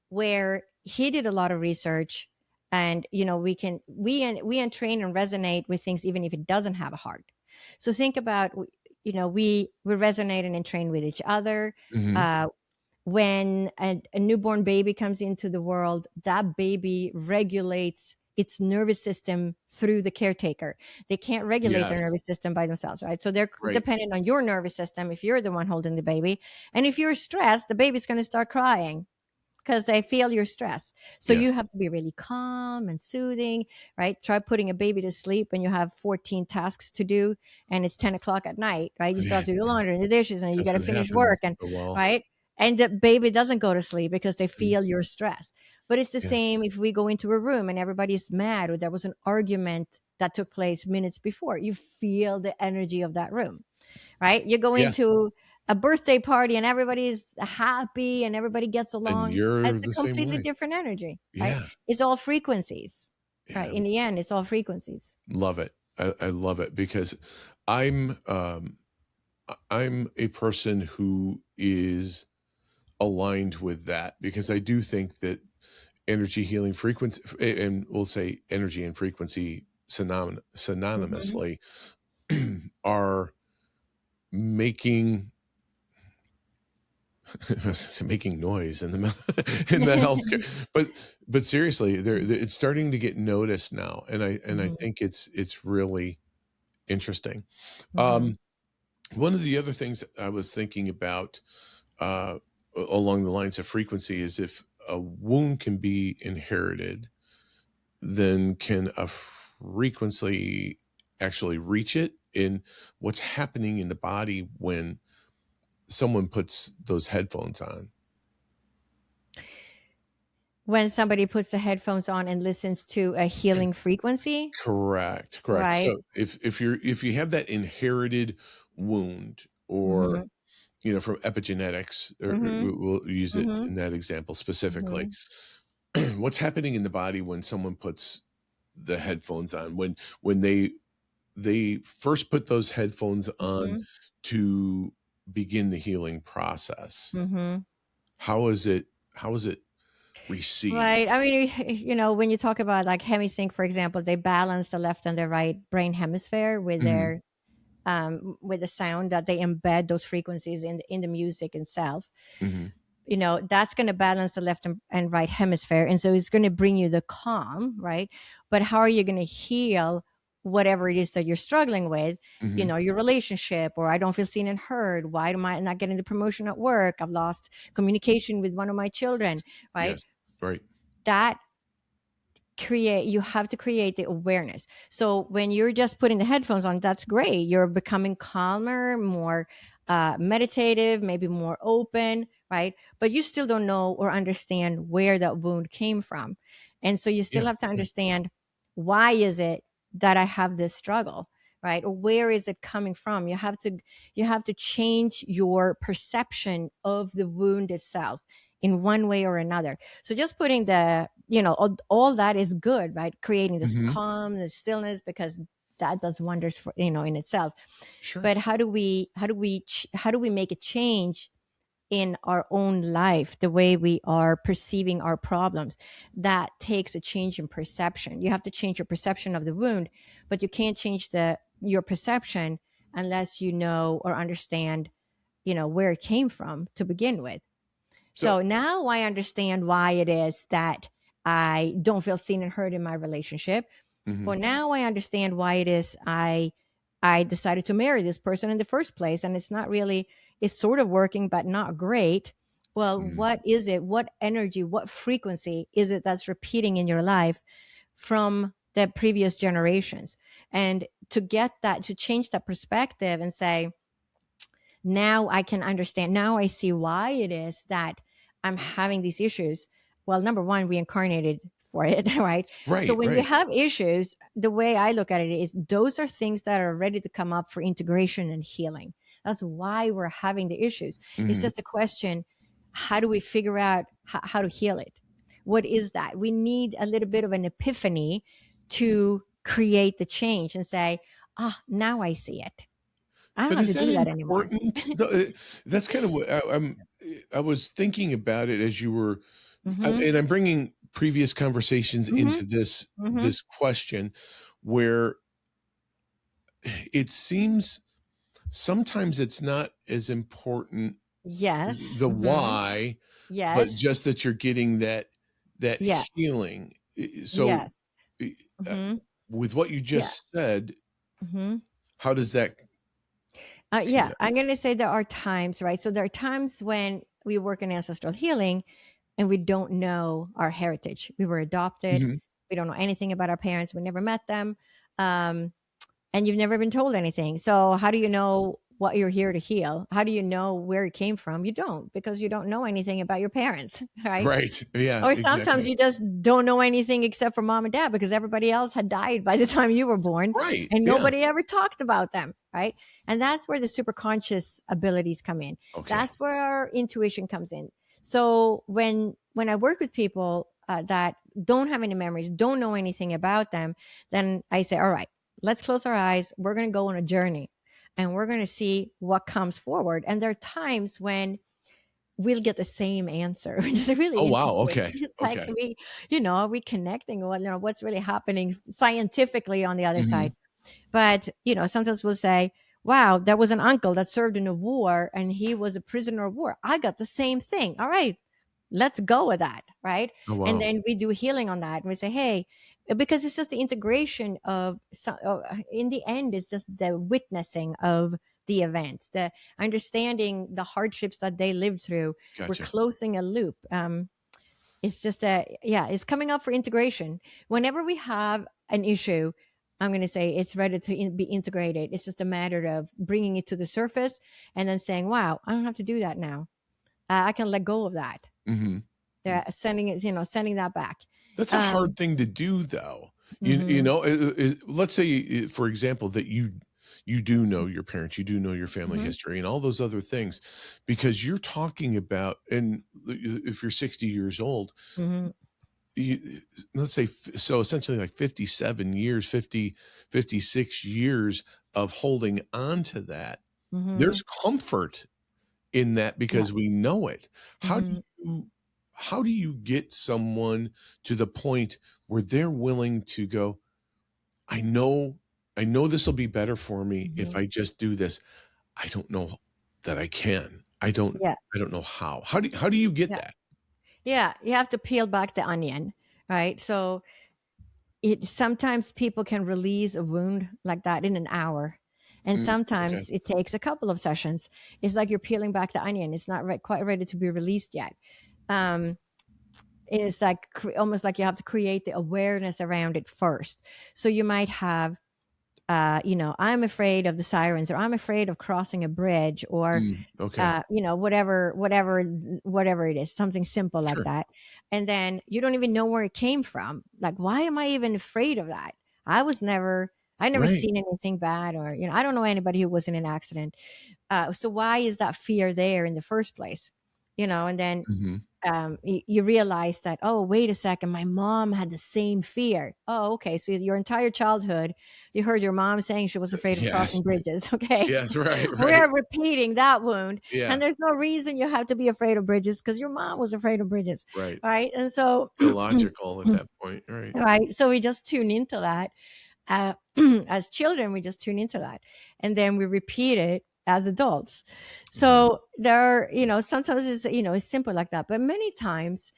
where he did a lot of research. And we entrain and resonate with things even if it doesn't have a heart. So think about, we resonate and entrain with each other. Hmm. uh, when a newborn baby comes into the world, that baby regulates its nervous system through the caretaker. They can't regulate their Yes. nervous system by themselves, right? So they're Right. dependent on your nervous system if you're the one holding the baby. And if you're stressed, the baby's going to start crying because they feel your stress. So Yes. you have to be really calm and soothing, right? Try putting a baby to sleep and you have 14 tasks to do, and it's 10 o'clock at night, right? You still have Yeah, to do the laundry and the dishes, and you got to doesn't finish happen work, and so well. right. And the baby doesn't go to sleep because they Mm. feel your stress. But it's the Yeah. same if we go into a room and everybody's mad, or there was an argument that took place minutes before. You feel the energy of that room, right? You go Yes. into a birthday party and everybody's happy and everybody gets And along. you're It's a the same completely way. different energy, right? Yeah. It's all frequencies, right? Yeah. In the end, it's all frequencies. Love it. I love it because I'm I'm a person who is aligned with that because I do think that energy healing frequency, and we'll say energy and frequency Hmm. synonymously, are making making noise in in the healthcare. But seriously, it's starting to get noticed now, and I Hmm. think it's really interesting. Hmm. Um, One of the other things I was thinking about uh, along the lines of frequency is if a wound can be inherited, then can a frequency actually reach it? In what's happening in the body when someone puts those headphones on? When somebody puts the headphones on and listens to a healing frequency, Correct. right? So if you have that inherited wound, or Mm-hmm. from epigenetics, or Mm-hmm. we'll use it Mm-hmm. in that example specifically, Mm-hmm. what's happening in the body when someone puts the headphones on, when they first put those headphones on Mm-hmm. to begin the healing process? Mm-hmm. How is it received? Right. I mean, when you talk about like Hemi-Sync, for example, they balance the left and the right brain hemisphere with Hmm. their with the sound that they embed those frequencies in the music itself. Hmm. That's going to balance the left and right hemisphere, and so it's going to bring you the calm, right? But how are you going to heal whatever it is that you're struggling with? Hmm. Your relationship, or I don't feel seen and heard. Why am I not getting the promotion at work? I've lost communication with one of my children, right? Yes. Right. That you have to create the awareness. So when you're just putting the headphones on, that's great. You're becoming calmer, more meditative, maybe more open, right? But you still don't know or understand where that wound came from. And so you still Yeah. have to understand, why is it that I have this struggle, right? Or where is it coming from? You have to change your perception of the wound itself in one way or another. So just putting all that is good, right? Creating this Hmm. calm, the stillness, because that does wonders for, in itself. Sure. But how do we make a change in our own life, the way we are perceiving our problems? That takes a change in perception. You have to change your perception of the wound, but you can't change your perception unless you know or understand, where it came from to begin with. So. So now I understand why it is that I don't feel seen and heard in my relationship. Hmm. Or now I understand why it is I decided to marry this person in the first place, and it's sort of working but not great. Well, Hmm. what is it? What energy, what frequency is it that's repeating in your life from the previous generations? And to change that perspective and say, now I can understand. Now I see why it is that I'm having these issues. Well, number one, we incarnated for it, right? So Right. when you Right. have issues, the way I look at it is those are things that are ready to come up for integration and healing. That's why we're having the issues. It's Hmm. just a question: how do we figure out how to heal it? What is that? We need a little bit of an epiphany to create the change and say, now I see it. I don't But have is to that do that anymore. important? That's kind of what I was thinking about it as you were, Mm-hmm. and I'm bringing previous conversations Mm-hmm. into this Mm-hmm. this question, where it seems sometimes it's not as important Yes. the Mm-hmm. why, but Yes. just that you're getting that Yes. healing. So, Yes. uh, Mm-hmm. with what you Yeah. just said, Mm-hmm. how does that Yeah. connect? I'm going to say there are times, right? So there are times when we work in ancestral healing and we don't know our heritage. We were adopted. Mhm. We don't know anything about our parents. We never met them. Um, and you've never been told anything. So how do you know what you're here to heal? How do you know where it came from? You don't, because you don't know anything about your parents, right? Right. Yeah. Or sometimes Exactly. you just don't know anything except for mom and dad, because everybody else had died by the time you were born Right. and Yeah. nobody ever talked about them, right? And that's where the superconscious abilities come in. Okay. That's where our intuition comes in. So when I work with people that don't have any memories, don't know anything about them, then I say, all right, let's close our eyes. We're going to go on a journey and we're going to see what comes forward. And there are times when we'll get the same answer, which is really Oh, wow. interesting. Okay. It's like, Okay. are we connecting? What's really happening scientifically on the other Mhm. side? But, sometimes we'll say, wow, there was an uncle that served in a war and he was a prisoner of war. I got the same thing. All right, let's go with that. Right. Oh, And wow. then we do healing on that. And we say, hey, because it's just the integration of, in the end, it's just the witnessing of the events, the understanding the hardships that they lived through. We're Gotcha. closing a loop. It's just it's coming up for integration. Whenever we have an issue, I'm going to say it's ready to be integrated. It's just a matter of bringing it to the surface and then saying, wow, I don't have to do that now. I can let go of that. Mm-hmm. Sending it, sending that back. That's a hard thing to do, though. You Mm-hmm. know, let's say, for example, that you do know your parents, you do know your family Mm-hmm. history, and all those other things, because you're talking about, and if you're 60 years old, Mm-hmm. you, let's say, so essentially like 57 years, 56 years of holding on to that. Mm-hmm. There's comfort in that Yeah. because we know it. How do Mm-hmm. you how do you get someone to the point where they're willing to go, I know this will be better for me if Mm-hmm. I just do this. I don't know that I can. Yeah. I don't know how. How do you get Yeah. that? Yeah. You have to peel back the onion, right? So it sometimes people can release a wound like that in an hour. And Okay. sometimes it takes a couple of sessions. It's like you're peeling back the onion. It's not quite ready to be released yet. Um, it's like almost like you have to create the awareness around it first. So you might have, I'm afraid of the sirens, or I'm afraid of crossing a bridge, or Okay. whatever it is, something simple like Sure. that. And then you don't even know where it came from. Like, why am I even afraid of that? I never Right. seen anything bad, or, I don't know anybody who was in an accident. So why is that fear there in the first place? And then Hmm. you realize that, oh, wait a second, my mom had the same fear. Oh, okay. So your entire childhood, you heard your mom saying she was afraid of Yes. crossing bridges. Okay. Yes. Right. Right. We're repeating that wound. And Yeah. there's no reason you have to be afraid of bridges because your mom was afraid of bridges. Right. Right. And so, Illogical at that point. Right. right. So we just tune into that. Uh, as children, we just tune into that. And then we repeat it as adults. Mhm. So there are, sometimes it's simple like that. But many times,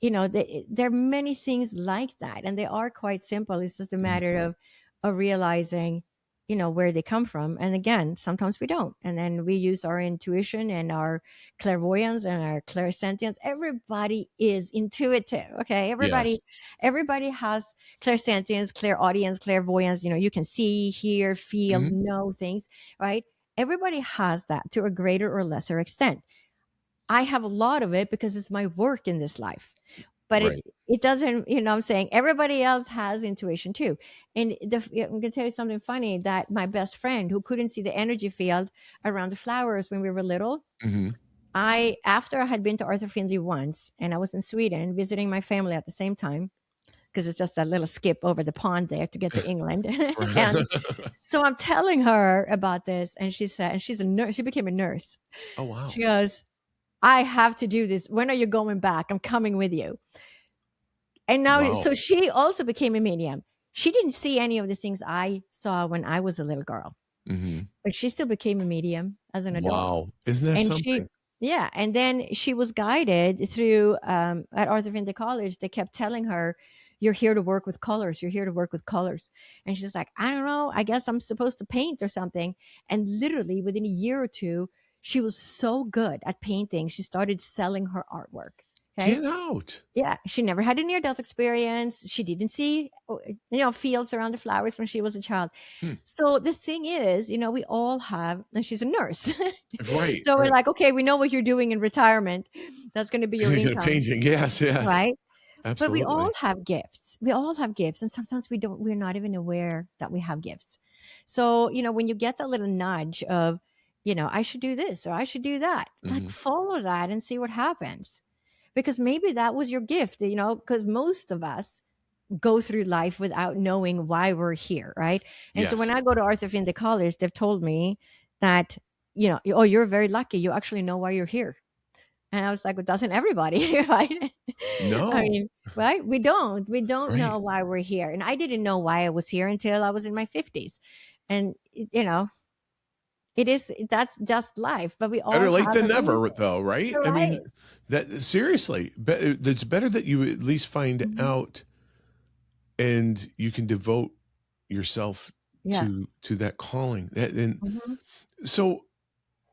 there are many things like that, and they are quite simple. It's just a Mhm. matter of realizing, where they come from. And again, sometimes we don't, and then we use our intuition and our clairvoyance and our clairsentience. Everybody is intuitive, okay? Yes. Everybody has clairsentience, clairaudience, clairvoyance. You can see, hear, feel, Mhm. know things, right? Everybody has that to a greater or lesser extent. I have a lot of it because it's my work in this life. But Right. it doesn't, I'm saying everybody else has intuition too. And I'm going to tell you something funny, that my best friend who couldn't see the energy field around the flowers when we were little, Hmm. after I had been to Arthur Findlay once, and I was in Sweden visiting my family at the same time, because it's just a little skip over the pond there to get to England. And so I'm telling her about this, and she said, and she's a nurse, she became a nurse. Oh wow. She goes, I have to do this. When are you going back? I'm coming with you. And now, Wow. so she also became a medium. She didn't see any of the things I saw when I was a little girl, Hmm. but she still became a medium as an adult. Wow. Isn't that And something? yeah. And then she was guided through, at Arthur Findlay College, they kept telling her, you're here to work with colors. You're here to work with colors. And she's like, I don't know. I guess I'm supposed to paint or something. And literally within a year or two, she was so good at painting. She started selling her artwork. Okay. Get out. Yeah, she never had a near death experience. She didn't see, fields around the flowers when she was a child. Hmm. So the thing is, we all have, and she's a nurse. Right. So we're Right. like, okay, we know what you're doing in retirement. That's going to be your You get a income, painting. Yes. Yes. right? But we all Absolutely. have gifts. We all have gifts. And sometimes we're not even aware that we have gifts. So, when you get that little nudge of, I should do this or I should do that, like Hmm. follow that and see what happens, because maybe that was your gift, because most of us go through life without knowing why we're here, right? And so when Yes. I go to Arthur Findlay College, they've told me that, oh, you're very lucky. You actually know why you're here. And I was like, well, doesn't everybody, right? I No. mean, right? We don't Right. know why we're here. And I didn't know why I was here until I was in my 50s. And, that's just life, but we all Better late have a than reason, never, though, right? I right? mean, that seriously, it's better that you at least find Mhm. out and you can devote yourself Yeah. to that calling. And Hmm. so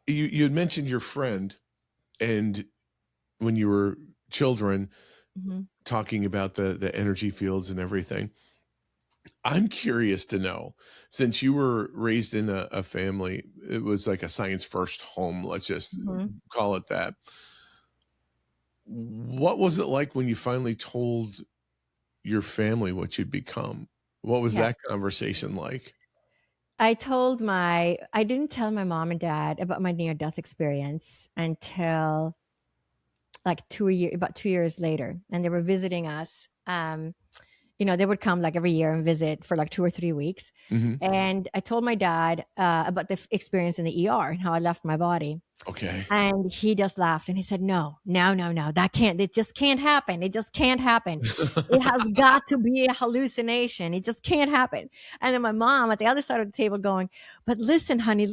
you had mentioned your friend, and when you were children, Hmm. talking about the energy fields and everything. I'm curious to know, since you were raised in a family, it was like a science first home, let's just Mhm. call it that. What was it like when you finally told your family what you'd become? What was Yeah. that conversation like? I didn't tell my mom and dad about my near death experience until like about 2 years later. And they were visiting us. They would come like every year and visit for like 2 or 3 weeks. Hmm. And I told my dad about the experience in the ER and how I left my body. Okay. And he just laughed and he said, no, no, no, no, it just can't happen. It just can't happen. It has got to be a hallucination. It just can't happen. And then my mom at the other side of the table going, but listen, honey,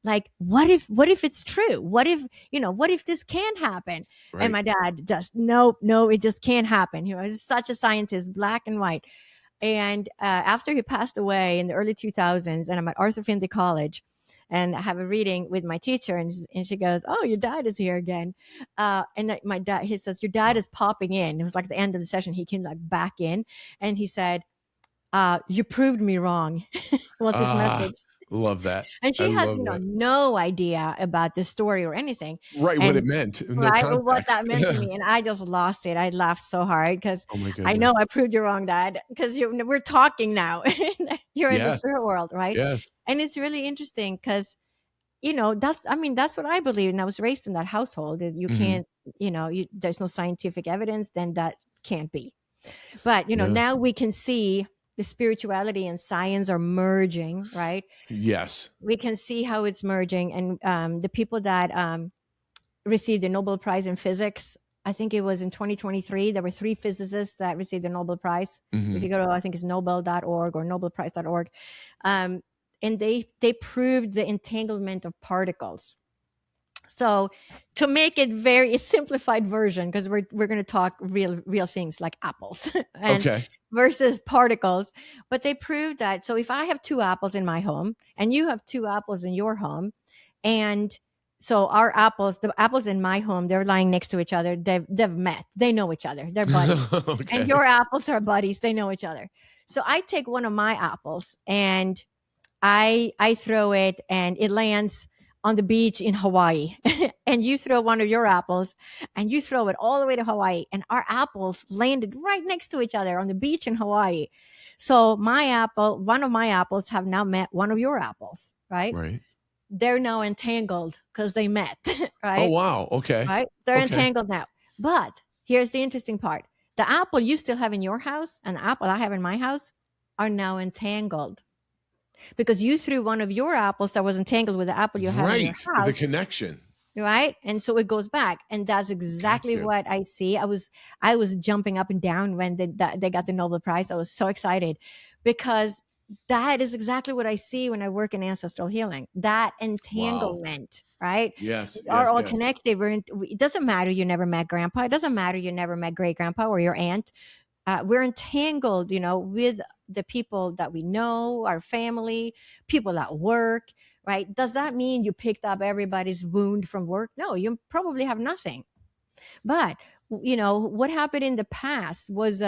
like, what if it's true? What if this can happen? And Right. my dad just, no, it just can't happen. He was such a scientist, black and white. And after he passed away in the early 2000s, and I'm at Arthur Findlay College, and I have a reading with my teacher, and she goes, "Oh, your dad is here again." And my dad, he says, "Your dad is popping in." It was like the end of the session. He came like back in, and he said, "You proved me wrong." Was his Ah, message. love that. And I she has, love that. no idea about the story or anything, Right. What it and meant. No right, or what context. that meant to me, and I just lost it. I laughed so hard because Oh my I goodness. know I proved you wrong, Dad. Because we're talking now. You're in the Yes. spirit world, right? Yes. And it's really interesting because that's what I believe, and I was raised in that household. That you Hmm. can't, there's no scientific evidence, then that can't be. But Yeah. now we can see the spirituality and science are merging, right? Yes. We can see how it's merging, and the people that received a Nobel Prize in physics. I think it was in 2023. There were 3 physicists that received a Nobel Prize. If Hmm. you go to, I think it's nobel.org or nobelprize.org. And they proved the entanglement of particles. So to make it very simplified version, because we're going to talk real things like apples and Okay. versus particles, but they proved that. So if I have 2 apples in my home and you have 2 apples in your home, and so the apples in my home, they're lying next to each other. They've met. They know each other. They're buddies. And Okay. your apples are buddies. They know each other. So I take one of my apples and I throw it and it lands on the beach in Hawaii. And you throw one of your apples and you throw it all the way to Hawaii. And our apples landed right next to each other on the beach in Hawaii. So one of my apples have now met one of your apples, right? Right. They're now entangled because they met, Oh, right? wow. Okay. Right? They're Okay. entangled now. But here's the interesting part. The apple you still have in your house and the apple I have in my house are now entangled because you threw one of your apples that was entangled with the apple you have in your Right. The house, connection. right? And so it goes back, and that's exactly Gotcha. what I see. I was jumping up and down when they got the Nobel Prize. I was so excited because that is exactly what I see when I work in ancestral healing. That Wow. entanglement, right? Yes. We are Yes. all Yes. connected. It doesn't matter you never met grandpa. It doesn't matter you never met great grandpa or your aunt. We're entangled, with the people that we know, our family, people at work, right? Does that mean you picked up everybody's wound from work? No, you probably have nothing. But what happened in the past was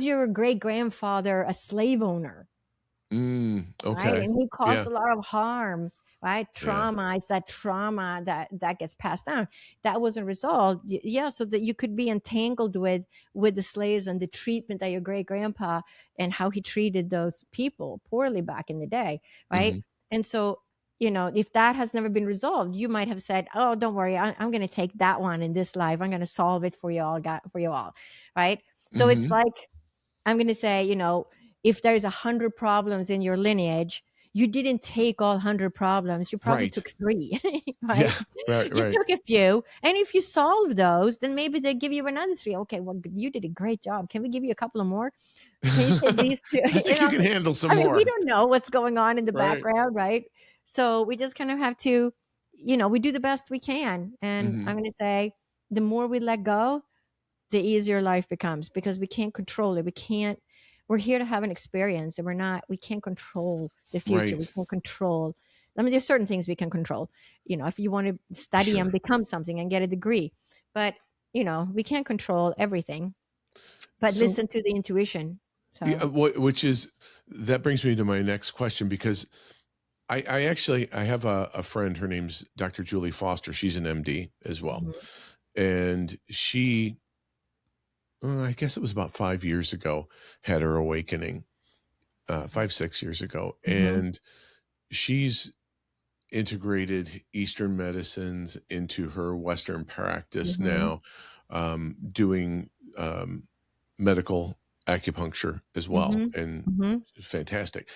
your great grandfather a slave owner, right? Okay. And he caused Yeah. a lot of harm, right? Yeah. Trauma. It's that trauma that gets passed down. That wasn't resolved. Yeah, so that you could be entangled with the slaves and the treatment that your great grandpa and how he treated those people poorly back in the day, right? Hmm. And so, if that has never been resolved, you might have said, "Oh, don't worry, I'm going to take that one in this life. I'm going to solve it for you all, right?" So it's Hmm. like I'm going to say, if there's 100 problems in your lineage, you didn't take all 100 problems. You probably Right. took 3, Yeah. right? Right. You Right. took a few. And if you solve those, then maybe they give you another 3. Okay, well, you did a great job. Can we give you a couple of more? Can you take these 2? I think you can handle some I mean, we more. don't know what's going on in the Right. background, right? So we just kind of have to, we do the best we can. And Hmm. I'm going to say, the more we let go, the easier life becomes because we can't control it. We're here to have an experience and we can't control the future. We Right. can't control. I mean, there's certain things we can control, if you want to study and Sure. become something and get a degree, but we can't control everything, but So listen to the intuition. So Yeah, which is, that brings me to my next question, because I actually, I have a friend, her name's Dr. Julie Foster. She's an MD as well. mhm, And she, I guess it was about 5 years ago, had her awakening, 5, 6 years ago. mhm, And she's integrated Eastern medicines into her Western practice mhm, now, doing medical acupuncture as well, mhm, and mhm, fantastic.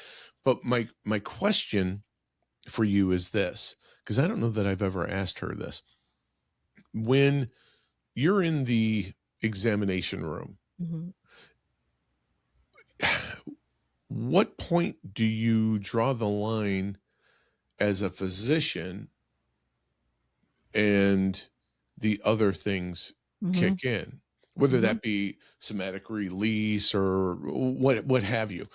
But my question for you is this, because I don't know that I've ever asked her this. When you're in the examination room, mhm. what point do you draw the line as a physician and the other things Mhm. kick in, whether Mhm. that be somatic release or what have you?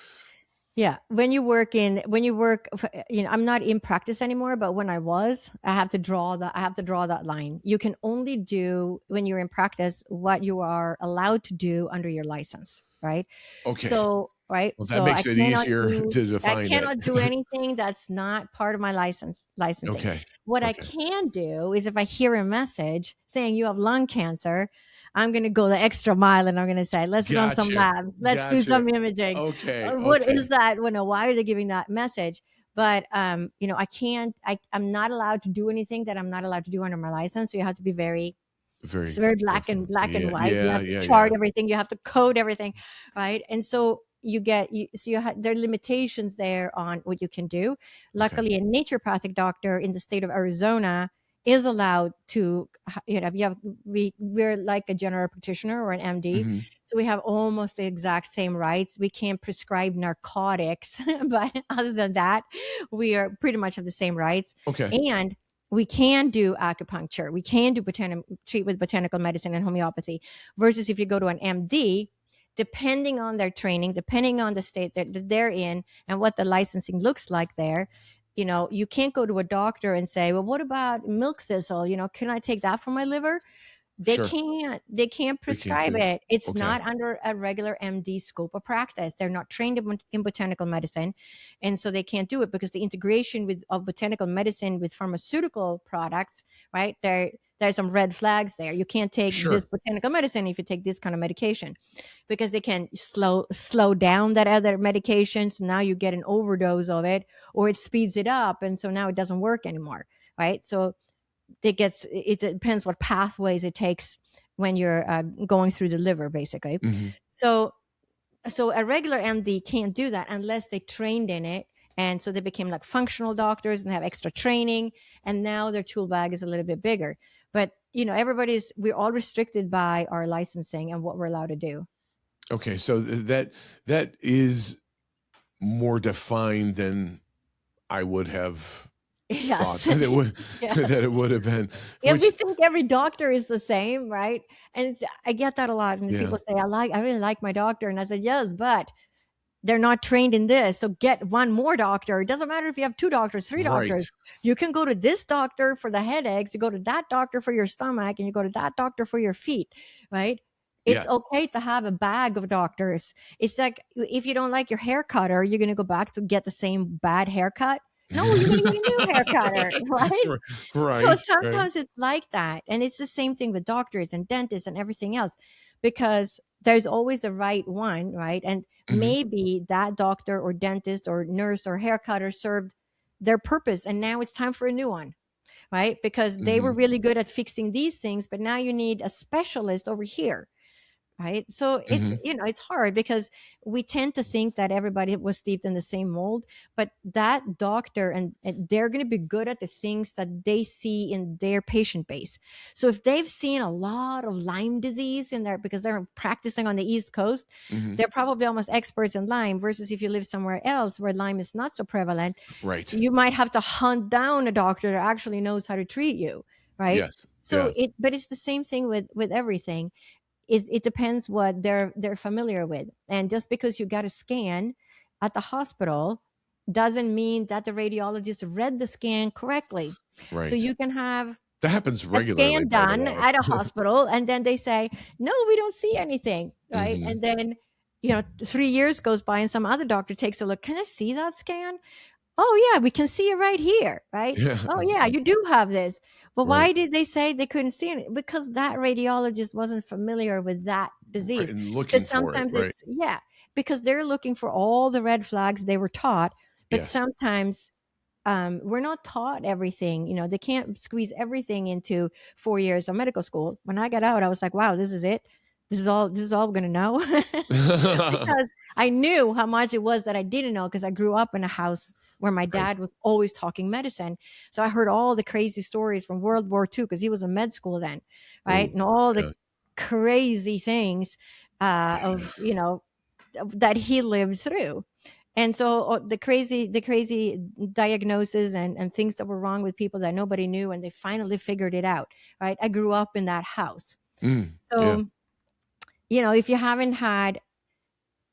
Yeah, when you work, I'm not in practice anymore, but when I was, I have to draw that line. You can only do when you're in practice what you are allowed to do under your license, right? Okay, So, right? well, that So makes it easier to define it. I cannot do anything that's not part of my licensing. Okay, What I okay, can do is if I hear a message saying you have lung cancer, I'm going to go the extra mile and I'm going to say, let's run some gotcha, labs. Let's do gotcha. some imaging. Okay, What is okay, that? Well, no, why are they giving that message? But I can't. I'm not allowed to do anything that I'm not allowed to do under my license. So you have to be very. It's very very careful. black and Yeah, white. You yeah, have to yeah, chart yeah. everything. You have to code everything, right? And so there are limitations there on what you can do. Okay. Luckily, a naturopathic doctor in the state of Arizona is allowed to, we're like a general practitioner or an MD, Hmm. so we have almost the exact same rights. We can't prescribe narcotics, but other than that, we are pretty much have the same rights. Okay. And we can do acupuncture. We can do treat with botanical medicine and homeopathy. Versus if you go to an MD, depending on their training, depending on the state that they're in and what the licensing looks like there, you can't go to a doctor and say, well, what about milk thistle? Can I take that for my liver? Sure. They can't They can't prescribe do that. it. It's Okay. not under a regular MD scope of practice. They're not trained in botanical medicine, and so they can't do it because the integration of botanical medicine with pharmaceutical products, right? There's some red flags there. You can't take this Sure. botanical medicine if you take this kind of medication, because they can slow down that other medication. So now you get an overdose of it, or it speeds it up, and so now it doesn't work anymore, right? So it depends what pathways it takes when you're going through the liver, basically. Hmm. So so a regular MD can't do that unless they trained in it, and so they became like functional doctors and have extra training, and now their tool bag is a little bit bigger. But we're all restricted by our licensing and what we're allowed to do. Okay. So that is more defined than I would have thought Yes. that it would Yes. that it would have been. Yeah, we Which, think every doctor is the same, right? And I get that a lot, and yeah, people say, I really like my doctor," and I said, yes, but they're not trained in this. So get one more doctor. It doesn't matter if you have two doctors, three right. doctors. You can go to this doctor for the headaches, you go to that doctor for your stomach, and you go to that doctor for your feet, right? It's Yes. okay to have a bag of doctors. It's like if you don't like your hair cutter, you're going to go back to get the same bad haircut. No, you're going to get a new hair cutter, right? So Right. Right. sometimes it's like that. And it's the same thing with doctors and dentists and everything else, because there's always the right one, right? And Hmm. maybe that doctor or dentist or nurse or hair cutter served their purpose. And now it's time for a new one, right? Because they were Hmm. really good at fixing these things, but now you need a specialist over here, right? So Hmm. it's hard because we tend to think that everybody was steeped in the same mold, but that doctor and they're going to be good at the things that they see in their patient base. So if they've seen a lot of Lyme disease in there because they're practicing on the East Coast, Hmm. they're probably almost experts in Lyme, versus if you live somewhere else where Lyme is not so prevalent, Right. you might have to hunt down a doctor that actually knows how to treat you, right? Yes. So Yeah. but it's the same thing with everything. Is it depends what they're familiar with. And just because you got a scan at the hospital doesn't mean that the radiologist read the scan correctly. So Right. you can have That happens a regularly, scan by the done way. at a hospital and then they say, no, we don't see anything, right? Hmm. And then 3 years goes by and some other doctor takes a look. Can I see that scan? Oh yeah, we can see it right here, right? Yeah. Oh yeah, you do have this. But Right. why did they say they couldn't see it? Because that radiologist wasn't familiar with that Right. disease. And looking Because for it. sometimes Right. because they're looking for all the red flags they were taught, but Yes. sometimes we're not taught everything. They can't squeeze everything into 4 years of medical school. When I got out, I was like, wow, this is it. This is all we're going to know. Because I knew how much it was that I didn't know, because I grew up in a house where my Right. dad was always talking medicine. So I heard all the crazy stories from World War II, because he was in med school then, right? Oh, And all the yeah. crazy things of, that he lived through. And so the crazy diagnoses and things that were wrong with people that nobody knew, and they finally figured it out, right? I grew up in that house. Yeah. So, if you haven't had,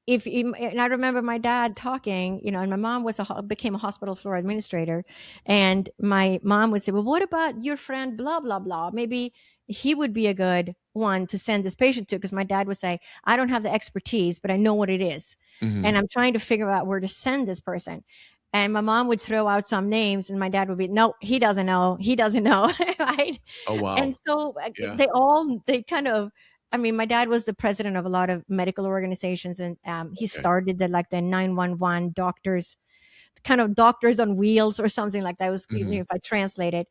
and I remember my dad talking, and my mom became a hospital floor administrator, and my mom would say, well, what about your friend, blah, blah, blah? Maybe he would be a good one to send this patient to. Because my dad would say, I don't have the expertise, but I know what it is. And I'm trying to figure out where to send this person. And my mom would throw out some names, and my dad would be, no, he doesn't know. He doesn't know. Right. Oh, wow. And so Yeah. they kind of, I mean, my dad was the president of a lot of medical organizations, and he Okay. started the 911 doctors, kind of doctors on wheels or something like that. It was, if I translate it,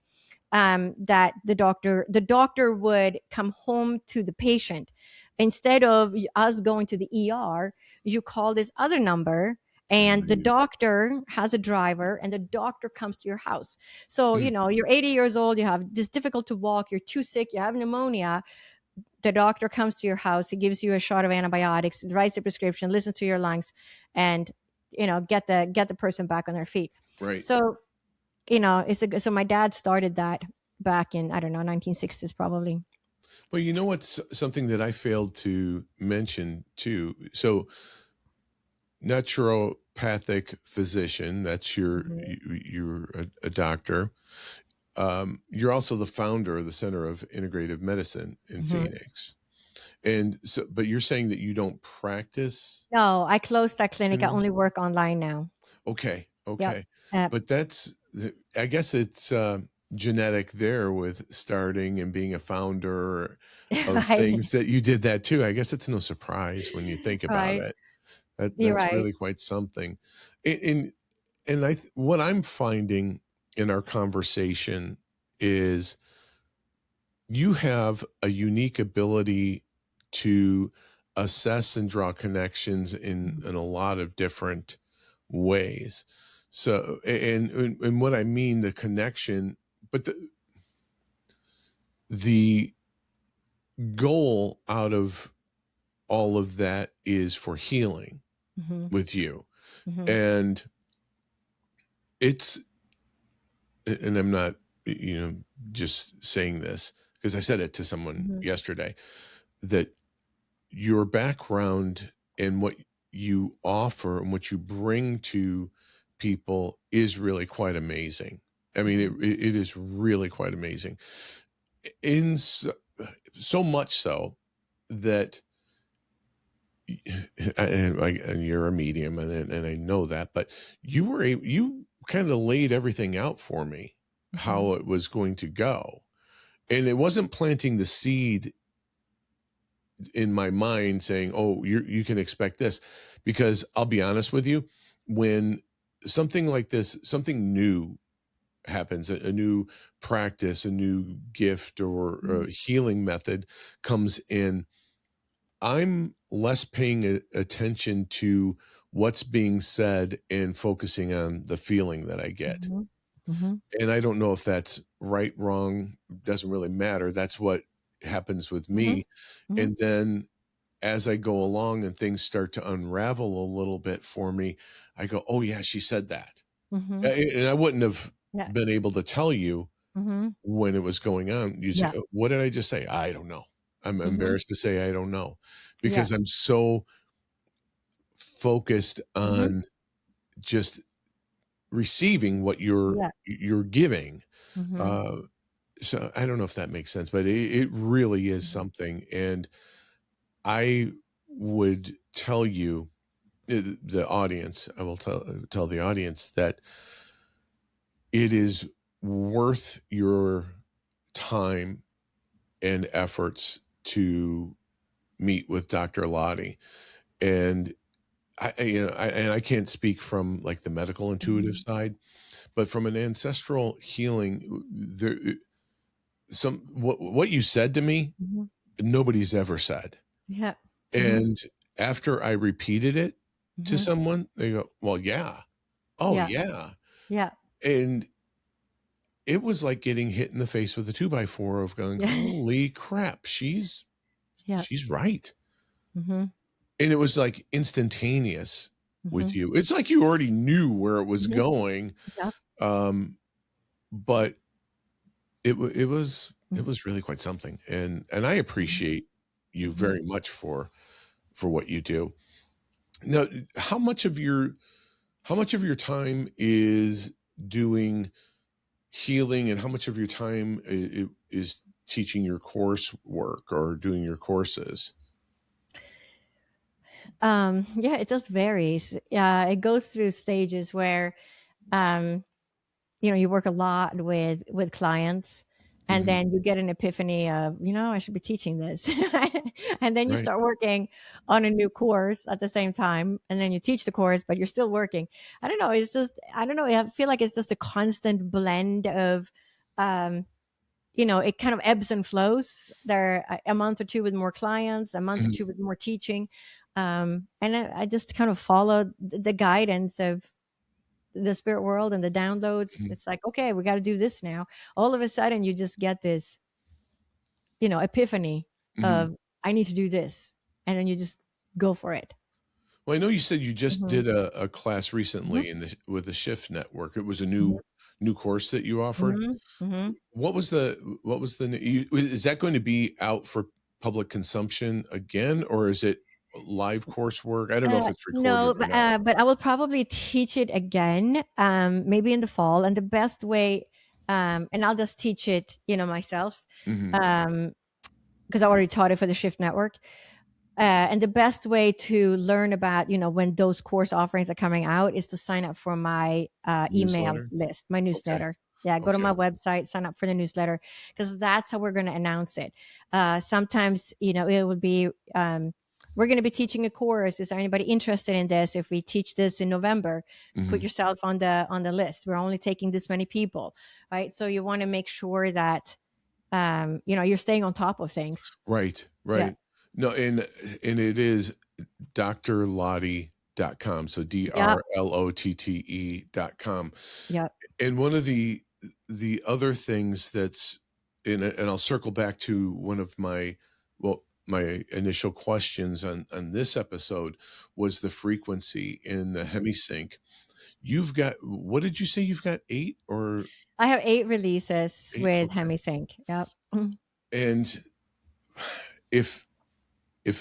that the doctor would come home to the patient. Instead of us going to the ER, you call this other number, and the doctor has a driver, and the doctor comes to your house. So, you're 80 years old, you have this difficult to walk, you're too sick, you have pneumonia. The doctor comes to your house, he gives you a shot of antibiotics, writes a prescription, listens to your lungs, and get the person back on their feet. Right. So so my dad started that back in, I don't know, 1960s probably. Well, you know what's something that I failed to mention too? So, naturopathic physician, that's you're a doctor. You're also the founder of the Center of Integrative Medicine in Phoenix. And so, but you're saying that you don't practice No, I closed that clinic. I anymore? only work online now. Okay. Yep. Okay. But I guess it's genetic there with starting and being a founder of Right. things that you did that too. I guess it's no surprise when you think about Right. it. You're That's right. really quite something. And what I'm finding in our conversation is you have a unique ability to assess and draw connections in a lot of different ways. So, and what I mean, the connection, but the goal out of all of that is for healing with you. And it's, and I'm not, just saying this because I said it to someone yesterday, that your background and what you offer and what you bring to people is really quite amazing. I mean, it is really quite amazing. In so much so that, and you're a medium, and I know that, but you kind of laid everything out for me, how it was going to go, and it wasn't planting the seed in my mind saying, oh, you can expect this, because I'll be honest with you, when something like this, something new happens, a new practice, a new gift or a healing method comes in, I'm less paying attention to what's being said and focusing on the feeling that I get. And I don't know if that's right, wrong, doesn't really matter. That's what happens with me. And then as I go along and things start to unravel a little bit for me, I go, oh yeah, she said that. And I wouldn't have Yeah. been able to tell you when it was going on. You say, Yeah. what did I just say? I don't know. I'm embarrassed to say I don't know, Yeah. because I'm so focused on just receiving what Yeah. you're giving. Mhm. Uh, so I don't know if that makes sense, but it really is something. And I would tell you, the audience, I will tell the audience that it is worth your time and efforts to meet with Dr. Lottie. And I can't speak from like the medical intuitive side, but from an ancestral healing, there, what you said to me, Mhm. nobody's ever said. Yeah. And after I repeated it to Mhm. someone, they go, well, yeah. Oh, Yeah. yeah. Yeah. And it was like getting hit in the face with a 2x4 of going, Yeah. holy crap, she's Yeah. right. Mhm. And it was like instantaneous with Mhm. you. It's like you already knew where it was Mhm. going. Yeah. But it Mhm. was really quite something. And I appreciate you Mhm. very much for what you do. Now, how much of your time is doing healing, and how much of your time is teaching your course work or doing your courses? Yeah, it just varies. It goes through stages where, um, you work a lot with clients, and Hmm. then you get an epiphany of, I should be teaching this. And then you Right. start working on a new course at the same time, and then you teach the course, but you're still working. I don't know. It's just, I don't know. I feel like it's just a constant blend of, um, it kind of ebbs and flows. There a month or two with more clients, a month or Mhm. two with more teaching. And I just kind of follow the guidance of the spirit world and the downloads. Mhm. It's like, okay, we got to do this now. All of a sudden you just get this, epiphany Mhm. of, I need to do this. And then you just go for it. Well, I know you said you just Hmm. did a class Hmm. recently with the Shift Network. It was a Hmm. new course that you offered. Hmm. Hmm. Is that going to be out for public consumption again, or is it live coursework? I don't know if it's recorded No, or not. but I will probably teach it again, maybe in the fall. And the best way, and I'll just teach it, myself, Hmm. because I already taught it for the Shift Network. And the best way to learn about, when those course offerings are coming out is to sign up for my email Newsletter. list, my Okay. newsletter. Yeah, go to Okay. my website, sign up for the newsletter, because that's how we're going to announce it. Sometimes, it would be, we're going to be teaching a course. Is there anybody interested in this? If we teach this in November, put Hmm. yourself on the list. We're only taking this many people, right? So you want to make sure that, you're staying on top of things. Right. Yeah. Right. No, and it is drlottie.com. So Yeah. drlotte.com. Yeah. And one of the other things that's and I'll circle back to one of my initial questions on this episode was the frequency in the Hemi-Sync. You've got, what did you say? You've got 8 or I have 8 releases 8? with Okay. Hemi-Sync. Yep. Mhm. And if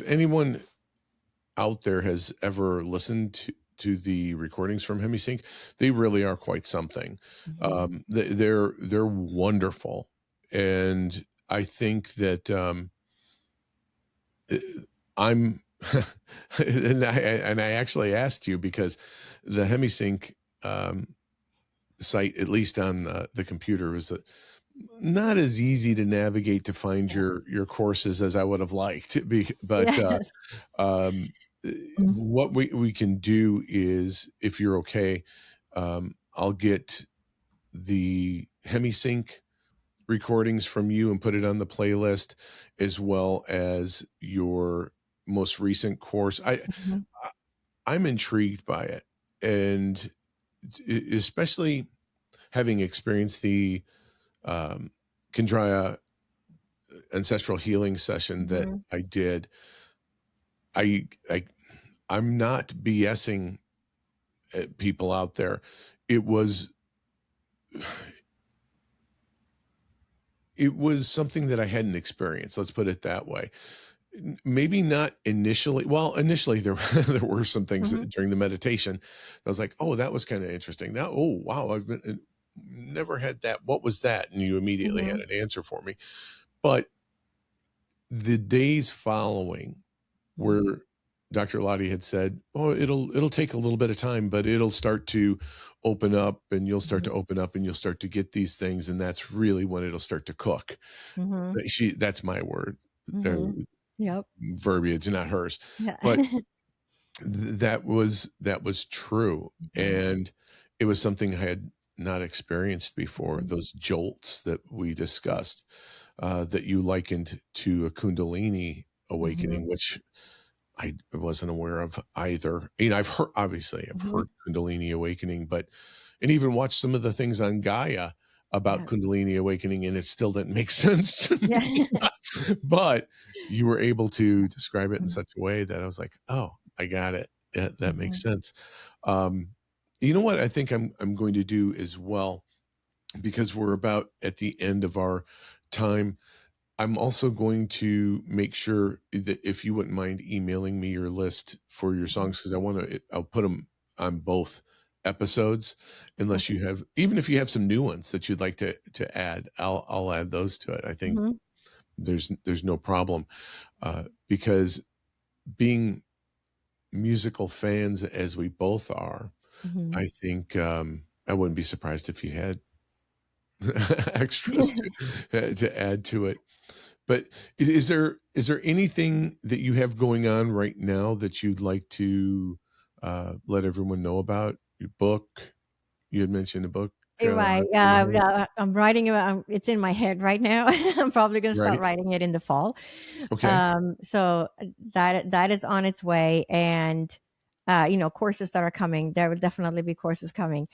anyone out there has ever listened to the recordings from Hemi-Sync, they really are quite something. Mhm. They're wonderful, and I think that I'm and I actually asked you because the Hemi-Sync site, at least on the computer, was not as easy to navigate to find Yeah. your courses as I would have liked. But Yes. um, Mhm. what we can do is, if you're okay, I'll get the Hemi-Sync recordings from you and put it on the playlist, as well as your most recent course. Mhm. I'm intrigued by it, and especially having experienced the um, Kendraya ancestral healing session that Mhm. I did. I, I I'm not BSing people out there. It was something that I hadn't experienced. Let's put it that way. Maybe not initially. Well, initially there there were some things Mhm. during the meditation. I was like, oh, that was kind of interesting. Now, oh wow, I've never had that. What was that? And you immediately had Mhm. an answer for me. But the days following Mhm. were Dr. Lotte had said, oh, it'll take a little bit of time, but it'll start to open up, and you'll start to open up, and you'll start to get these things. And that's really when it'll start to cook. That's my word, Yep. verbiage, not hers. Yeah. But that was true. And it was something I had not experienced before. Those jolts that we discussed, that you likened to a Kundalini awakening, which I wasn't aware of either. I've heard Kundalini awakening, and even watched some of the things on Gaia about Kundalini awakening, and it still didn't make sense to me. But you were able to describe it in such a way that I was like, oh, I got it. That makes sense. You know what I think I'm going to do as well, because we're about at the end of our time. I'm also going to make sure that if you wouldn't mind emailing me your list for your songs, because I'll put them on both episodes, unless you have, even if you have some new ones that you'd like to add, I'll add those to it. I think there's no problem, because being musical fans as we both are, I think I wouldn't be surprised if you had extras to add to it. But is there anything that you have going on right now that you'd like to let everyone know about? Your book, you had mentioned a book. Right. I'm writing about. It's in my head right now. I'm probably going to start writing it in the fall. Okay. So that is on its way, and courses that are coming. There will definitely be courses coming,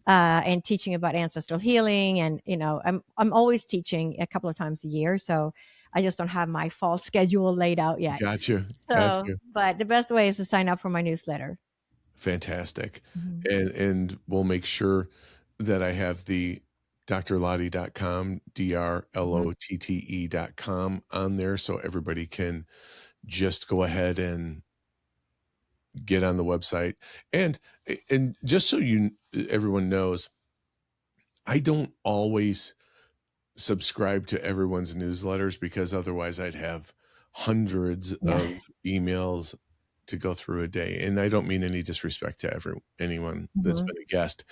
and teaching about ancestral healing, and I'm always teaching a couple of times a year, so I just don't have my fall schedule laid out yet. Gotcha. But the best way is to sign up for my newsletter. Fantastic. And we'll make sure that I have the drlotte.com, drlotte.com on there, so everybody can just go ahead and get on the website. And just so everyone knows, I don't always subscribe to everyone's newsletters, because otherwise I'd have hundreds of emails to go through a day. And I don't mean any disrespect to anyone that's been a guest.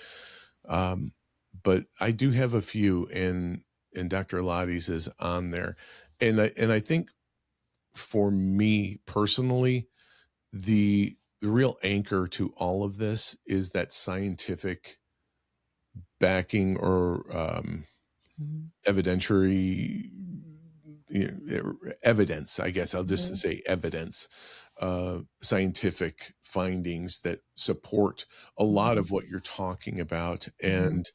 But I do have a few, and Dr. Lotte's is on there. And I think for me personally, the real anchor to all of this is that scientific backing, or evidentiary evidence, I guess I'll just say evidence, scientific findings that support a lot of what you're talking about. And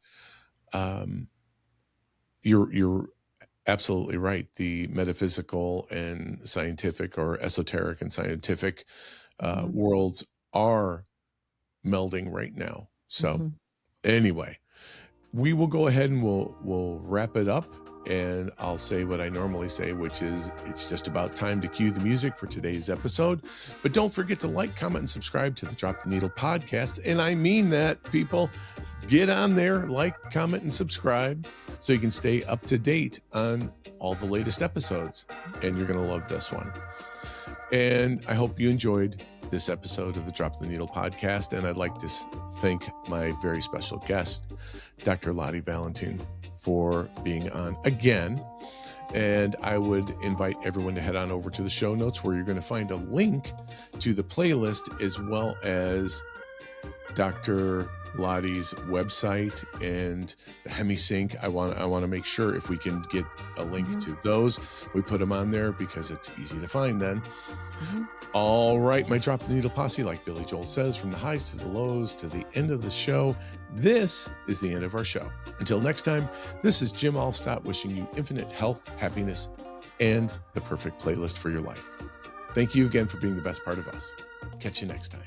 you're absolutely right. The metaphysical and scientific, or esoteric and scientific worlds are melding right now. So anyway, we will go ahead and we'll wrap it up, and I'll say what I normally say, which is it's just about time to cue the music for today's episode. But don't forget to like, comment, and subscribe to the Drop the Needle podcast. And I mean that, people. Get on there, like, comment, and subscribe, so you can stay up to date on all the latest episodes. And you're going to love this one. And I hope you enjoyed this episode of the Drop the Needle podcast. And I'd like to thank my very special guest, Dr. Lotte Valentin, for being on again. And I would invite everyone to head on over to the show notes, where you're going to find a link to the playlist, as well as Dr. Lotte's website and the Hemi-Sync. I want to make sure if we can get a link to those, we put them on there, because it's easy to find then. All right, my Drop the Needle posse, like Billy Joel says, from the highs to the lows to the end of the show, this is the end of our show. Until next time, this is Jim Alstott, wishing you infinite health, happiness, and the perfect playlist for your life. Thank you again for being the best part of us. Catch you next time.